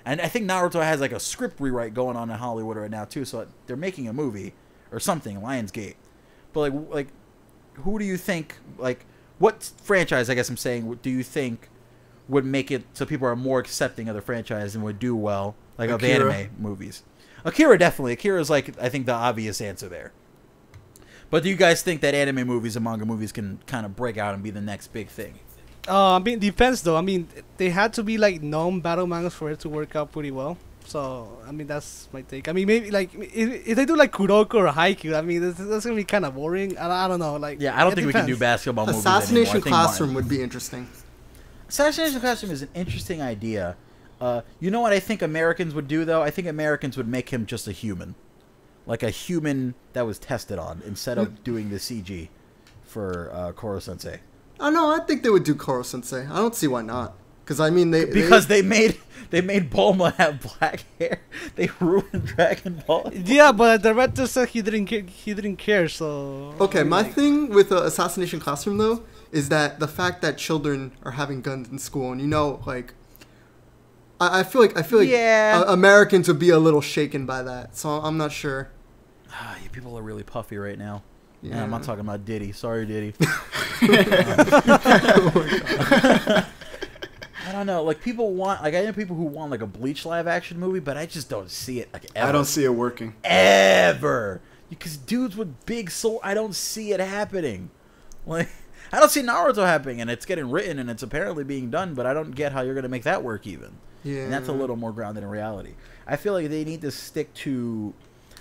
And I think Naruto has, like, a script rewrite going on in Hollywood right now, too, so they're making a movie or something, Lionsgate. But, like who do you think, like, what franchise, I guess I'm saying, do you think would make it so people are more accepting of the franchise and would do well, like, Akira. of anime movies? Akira, definitely. Akira is, like, I think the obvious answer there. But do you guys think that anime movies and manga movies can kind of break out and be the next big thing? I mean, depends though. I mean, they had to be like known battle mangas for it to work out pretty well. So, I mean, that's my take. I mean, maybe like if they do like Kuroko or Haikyuu, I mean, that's gonna be kind of boring. I don't know. Like, Yeah, I don't it think we can do depends. basketball movies Assassination anymore. I think Classroom would be interesting. Assassination Classroom is an interesting idea. You know what I think Americans would do, though? I think Americans would make him just a human. Like a human that was tested on, instead of doing the CG for Koro-sensei. I know. I think they would do Koro Sensei. I don't see why not. Because I mean, They made Bulma have black hair. They ruined Dragon Ball. Yeah, but the director said he didn't care. So Okay, my thing with Assassination Classroom though is that the fact that children are having guns in school, and you know, like, I feel like Yeah. Americans would be a little shaken by that. So I'm not sure. You people are really puffy right now. Yeah. And I'm not talking about Diddy. Sorry, Diddy. I don't know. Like, people want, like, I know people who want like a Bleach live action movie, but I just don't see it. Like, ever. I don't see it working. Ever. Because dudes with big soul, I don't see it happening. Like, I don't see Naruto happening, and it's getting written and it's apparently being done, but I don't get how you're going to make that work even. Yeah. And that's a little more grounded in reality. I feel like they need to stick to,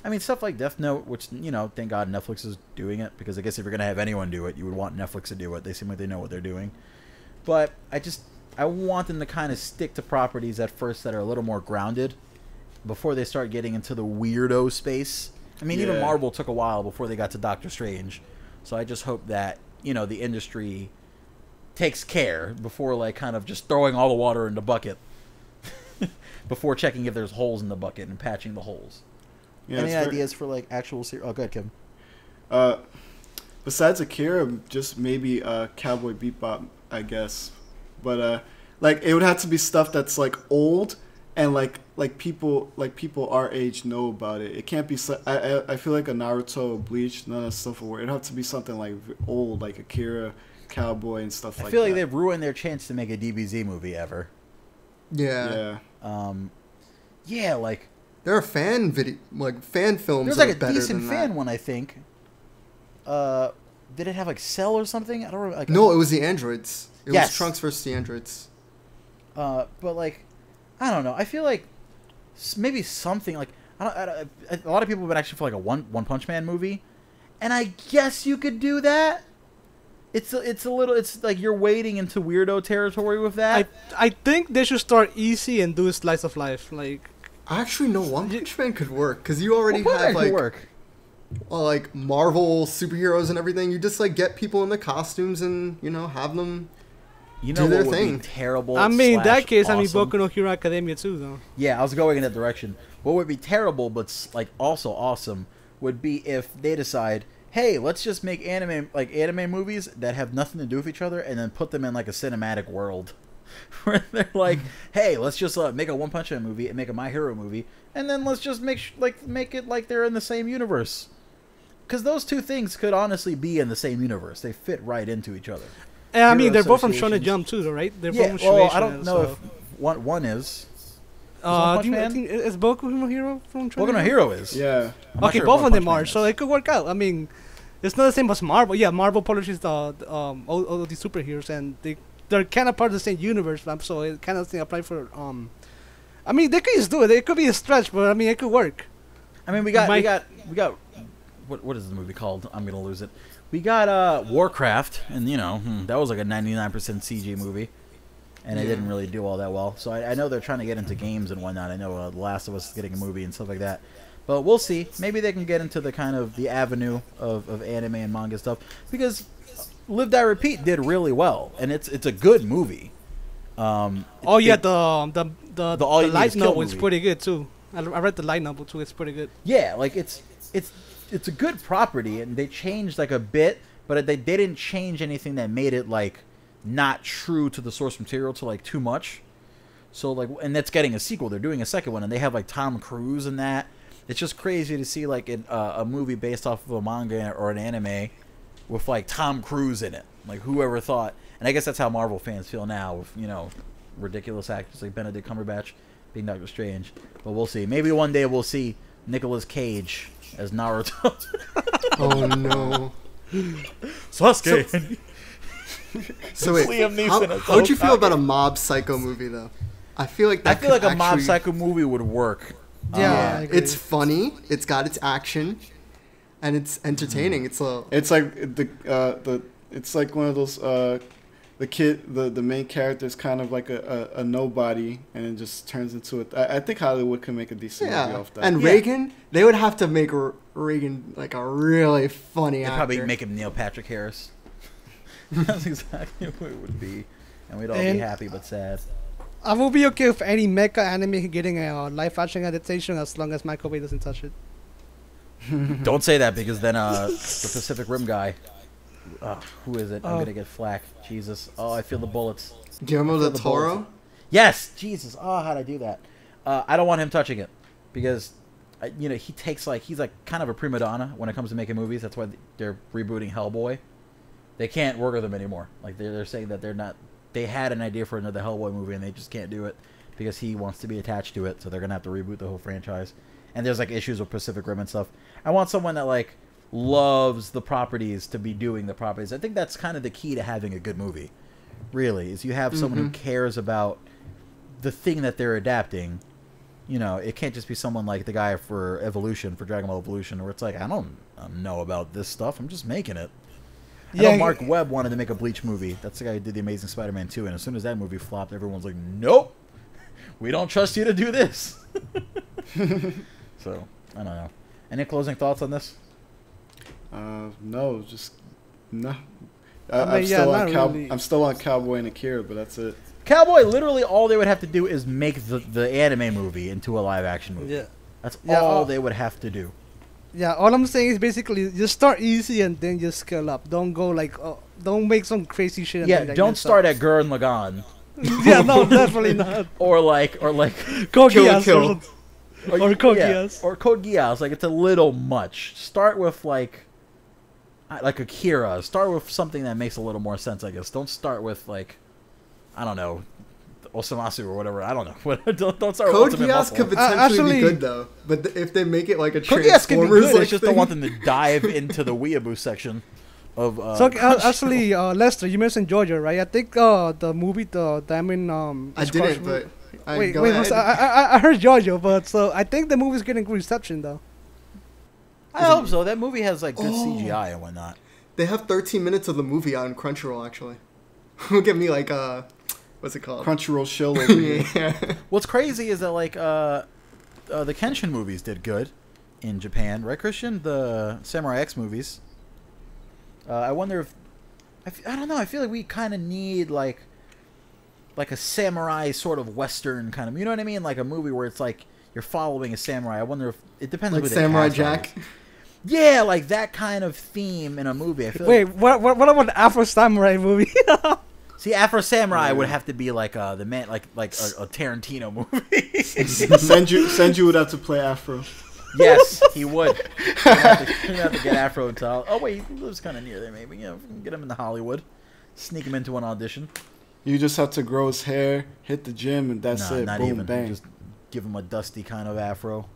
I mean, stuff like Death Note, which, you know, thank God Netflix is doing it, because I guess if you're going to have anyone do it, you would want Netflix to do it. They seem like they know what they're doing. But I want them to kind of stick to properties at first that are a little more grounded before they start getting into the weirdo space. I mean, even Yeah. Marvel took a while before they got to Doctor Strange. So I just hope that, you know, the industry takes care before, like, kind of just throwing all the water in the bucket before checking if there's holes in the bucket and patching the holes. Yeah, Any it's ideas for, like, actual series? Oh, go ahead, Kevin. Besides Akira, just maybe Cowboy Bebop, I guess. But like, it would have to be stuff that's like old and like people our age know about it. It can't be. I feel like a Naruto, Bleach, none of that stuff will work. It'd have to be something like old, like Akira, cowboy and stuff like that. I feel like they've ruined their chance to make a DBZ movie ever. Yeah. Yeah, like There are fan films. there's that like are a better decent than fan that. one, I think. Did it have like Cell or something? I don't remember. Like, No, it was the androids. It Yes. was Trunks versus the androids. But like, I don't know. I feel like maybe something like a lot of people would actually feel like a One Punch Man movie, and I guess you could do that. It's a little. It's like you're wading into weirdo territory with that. I think they should start easy and do a slice of life. Like, Actually, no, One Punch Man could work because you already One Punch have Man could like work. like Marvel superheroes and everything. You just like get people in the costumes and have them. You know do their what would thing. be terrible? I mean, in that slash case, awesome? Boku no Hero Academia too, though. Yeah, I was going in that direction. What would be terrible, but like also awesome, would be if they decide, hey, let's just make anime movies that have nothing to do with each other, and then put them in like a cinematic world, where they're like, hey, let's just make a One Punch Man movie and make a My Hero movie, and then let's just make it like they're in the same universe, because those two things could honestly be in the same universe. They fit right into each other. And I mean, Hero they're both from associations. Shonen Jump too, though, right? They're Yeah, both from well, Shueisha, I don't know so. if one is. One Punch Do you Man? think is Boku no Hero from Shonen Boku no Jump? Hero is. Yeah. I'm not Okay, sure if both One of them Punch Man are, so is. it could work out. I mean, it's not the same as Marvel. Yeah, Marvel publishes all of these superheroes, and they're kind of part of the same universe. So it kind of thing apply for. I mean, they could just do it. It could be a stretch, but I mean, it could work. I mean, we got what is the movie called? I'm gonna lose it. We got Warcraft, and that was like a 99% CG movie, and it didn't really do all that well. So I know they're trying to get into games and whatnot. I know The Last of Us is getting a movie and stuff like that. But we'll see. Maybe they can get into the kind of the avenue of anime and manga stuff, because Live Die Repeat did really well, and it's a good movie. The All You Need light Is Kill novel is movie. pretty good too. I read the light novel too. It's pretty good. Yeah, like it's a good property, and they changed like a bit, but they didn't change anything that made it like not true to the source material to like too much. So like, and that's getting a sequel. They're doing a second one, and they have like Tom Cruise in that. It's just crazy to see like a movie based off of a manga or an anime with like Tom Cruise in it. Like, whoever thought? And I guess that's how Marvel fans feel now with ridiculous actors like Benedict Cumberbatch being Doctor Strange. But we'll see. Maybe one day we'll see Nicolas Cage as Naruto. Oh no. Sasuke. So wait, Liam Neeson as how'd you feel Hokage. about a Mob Psycho movie though? I feel like I that feel like could a Mob actually- Psycho movie would work. Yeah, I agree. It's funny. It's got its action, and it's entertaining. It's a It's like it's like one of those the main character is kind of like a nobody, and it just turns into it. I think Hollywood can make a decent movie off that. And Yeah. Reagan, they would have to make Reagan like a really funny They'd actor. probably make him Neil Patrick Harris. That's exactly what it would be, and we'd all be And- happy but sad. I will be okay with any mecha anime getting a live action adaptation as long as Michael Bay doesn't touch it. Don't say that, because then the Pacific Rim guy, who is it? I'm Oh. gonna get flack. Jesus. Oh, I feel the bullets. Guillermo Feel del the Toro. bullets. Yes. Jesus. Oh, how'd I do that? I don't want him touching it, because he takes he's like kind of a prima donna when it comes to making movies. That's why they're rebooting Hellboy. They can't work with him anymore. Like they're saying that they're not. They had an idea for another Hellboy movie, and they just can't do it because he wants to be attached to it. So they're gonna have to reboot the whole franchise. And there's like issues with Pacific Rim and stuff. I want someone that like loves the properties to be doing the properties. I think that's kind of the key to having a good movie. Really, is you have someone who cares about the thing that they're adapting. It can't just be someone like the guy for Evolution, for Dragon Ball Evolution, where it's like, I don't know about this stuff. I'm just making it. I know Mark Webb wanted to make a Bleach movie. That's the guy who did The Amazing Spider-Man 2, and as soon as that movie flopped, everyone's like, nope, we don't trust you to do this. So, I don't know. Any closing thoughts on this? No, just no. I mean, yeah, not really. I'm still on Cowboy and Akira, but that's it. Cowboy, literally all they would have to do is make the anime movie into a live-action movie. Yeah. That's Yeah, all they would have to do. Yeah, all I'm saying is basically just start easy and then just scale up. Don't go don't make some crazy shit. And Yeah, then, like, don't mess start up. at Gurren Lagann. Yeah, no, definitely not. Or like Code Kill la Geass Kill. or Code yeah, Geass. or Code Geass. Like, it's a little much. Start with like, like Akira. Start with something that makes a little more sense, I guess. Don't start with like, I don't know, Osamatsu or whatever. I don't know. don't start with Code Ultimate Geass Muscle. could potentially Actually- be good though, but if they make it like a Code Geass can be Transformers, good. like I just thing, don't want them to dive into the weeaboo section of. So actually, Lester, you mentioned JoJo, right? I think the movie, the Diamond. I didn't, but Wait, go wait, ahead. I heard JoJo, but so I think the movie's getting good reception though. I hope so. That movie has like good CGI and whatnot. They have 13 minutes of the movie on Crunchyroll actually. Look at me like what's it called? Crunchyroll shill over here. Yeah. What's crazy is that like the Kenshin movies did good in Japan, right, Christian? The Samurai X movies. I wonder if I don't know. I feel like we kind of need like a samurai sort of western kind of. You know what I mean? Like a movie where it's like you're following a samurai. I wonder if it depends. Like on who Samurai the cast Jack. is. Yeah, like that kind of theme in a movie. I feel Wait, like, what about the Afro Samurai movie? see, Afro Samurai would have to be like the man, like a Tarantino movie. Senju would have to play Afro. Yes, he would. He'd have to get Afro into. Oh wait, he lives kind of near there. Maybe we can get him into Hollywood, sneak him into an audition. You just have to grow his hair, hit the gym, and that's Nah, it. not Boom, even. bang. Just give him a dusty kind of Afro.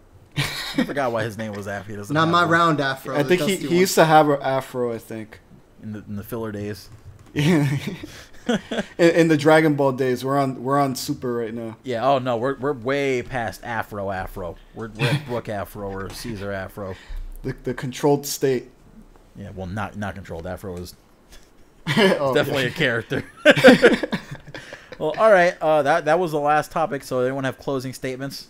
I forgot why his name was Afro. He doesn't Not have my one round afro. I think he used to have an Afro. I think. in the filler days. in the Dragon Ball days, we're on Super right now. Yeah. Oh no, we're way past Afro. We're at Brook Afro or Caesar Afro. The controlled state. Yeah. Well, not controlled. Afro is Oh, definitely a character. Well, all right. That was the last topic. So anyone have closing statements?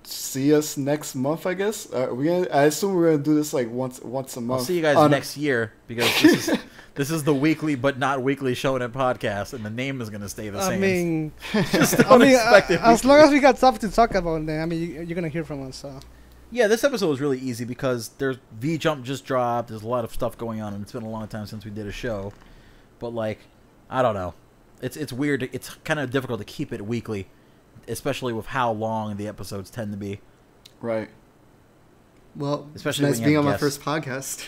See us next month, I guess. I assume we're gonna do this like once a month. I'll see you guys next year because this is the weekly but not weekly Shonen podcast, and the name is gonna stay the same. I mean, Just don't expect it as weekly. long as we got stuff to talk about, then I mean, you're gonna hear from us. So. Yeah, this episode was really easy because there's V-Jump just dropped. There's a lot of stuff going on, and it's been a long time since we did a show. But like, I don't know. It's weird. It's kind of difficult to keep it weekly, especially with how long the episodes tend to be. Right. Well, Especially nice when you being have on my guests. first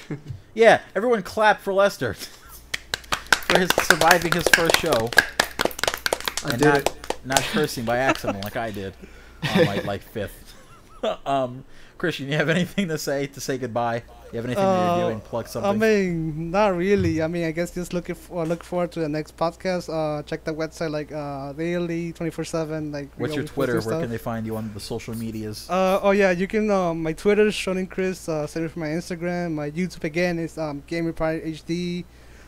podcast. Yeah, everyone clap for Lester for his surviving his first show I and did it. not cursing by accident like I did on my fifth. Christian, you have anything to say goodbye? You have anything that you're doing? Plug something. I mean, not really. I mean, I guess just look forward to the next podcast. Check the website like daily, 24/7. Like. What's your we post Twitter? new Where stuff. can they find you on the social medias? Oh yeah, you can. My Twitter is ShonenChris. Same for my Instagram. My YouTube again is Gamer Pride HD.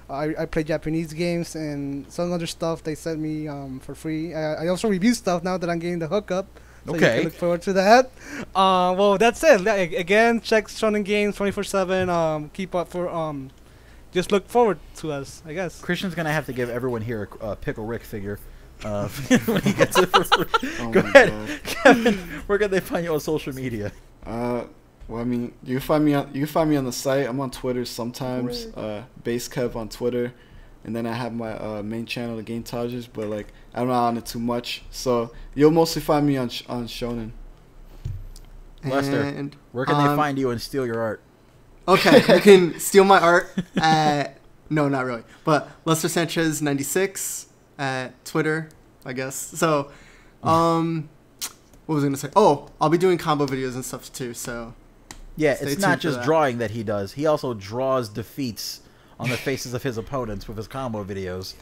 I play Japanese games and some other stuff they sent me for free. I also review stuff now that I'm getting the hookup. So you Okay. can look forward to that. Well, that's it. Again, check ShonenGameZ 24/7. Keep up for just look forward to us, I guess. Christian's gonna have to give everyone here a Pickle Rick figure when he gets it for free. Oh Go my ahead, God. Kevin. Where can they find you on social media? Well, I mean, you can find me on the site. I'm on Twitter sometimes. BaseKev on Twitter, and then I have my main channel, the Game Tajers, but like I'm not on it too much. So you'll mostly find me on Shonen. Lester, And, where can they find you and steal your art? Okay, you can steal my art at no, not really, but Lester Sanchez 96 at Twitter, I guess. So, what was I gonna say? Oh, I'll be doing combo videos and stuff too. So Yeah, Stay it's tuned not for just that. drawing that he does. He also draws defeats on the faces of his opponents with his combo videos.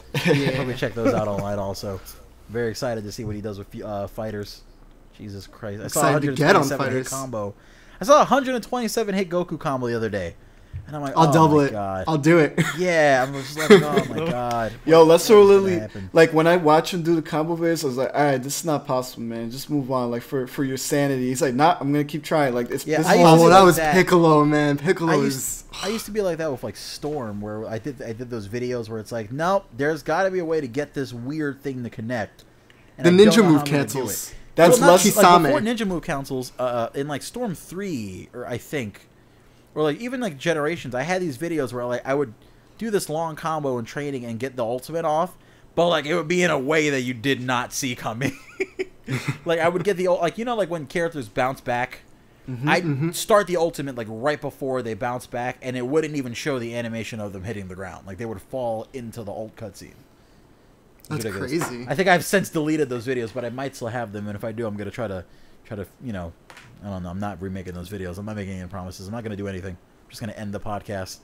Probably check those out online also. Very excited to see what he does with fighters. Jesus Christ. I saw Excited to get on 127 hit fighters. combo. I saw a 127 hit Goku combo the other day. And I'm like, I'll oh double my it. God. I'll do it. Yeah, I'm just like, oh my God. Yo, Lester What's gonna Lily, happen? like when I watch him do the combo videos, I was like, all right, this is not possible, man. Just move on, like for your sanity. He's like, nah, I'm gonna keep trying. Like it's Yeah, this I is used to Oh, be well, that like was that. Piccolo, man. I Piccolo used, is. I used to be like that with like Storm, where I did those videos where it's like, nope, there's got to be a way to get this weird thing to connect. And The I don't ninja know how move I'm gonna do cancels. it. That's well, not, less like, Kisame. before ninja move councils, in like Storm 3, or I think, or like even like Generations, I had these videos where like I would do this long combo in training and get the ultimate off, but like it would be in a way that you did not see coming. Like I would get the like like when characters bounce back I'd start the ultimate like right before they bounce back, and it wouldn't even show the animation of them hitting the ground. Like they would fall into the ult cutscene. That's crazy. I think I've since deleted those videos, but I might still have them. And if I do, I'm gonna try to, you know, I don't know. I'm not remaking those videos. I'm not making any promises. I'm not gonna do anything. I'm just gonna end the podcast.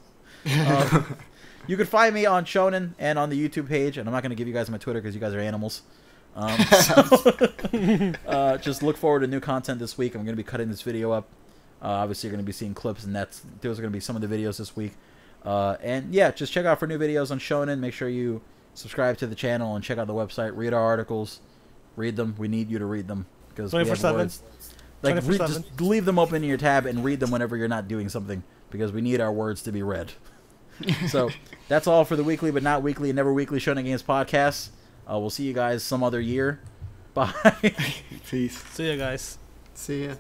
You can find me on Shonen and on the YouTube page, and I'm not gonna give you guys my Twitter because you guys are animals. Just look forward to new content this week. I'm going to be cutting this video up. Obviously, you're going to be seeing clips, and those are going to be some of the videos this week. And yeah, just check out for new videos on Shonen. Make sure you subscribe to the channel and check out the website. Read our articles. Read them. We need you to read them because 24/7. Like, just leave them open in your tab and read them whenever you're not doing something because we need our words to be read. So that's all for the weekly, but not weekly, never weekly ShonenGameZ podcast. We'll see you guys some other year. Bye. Peace. See ya, guys. See ya.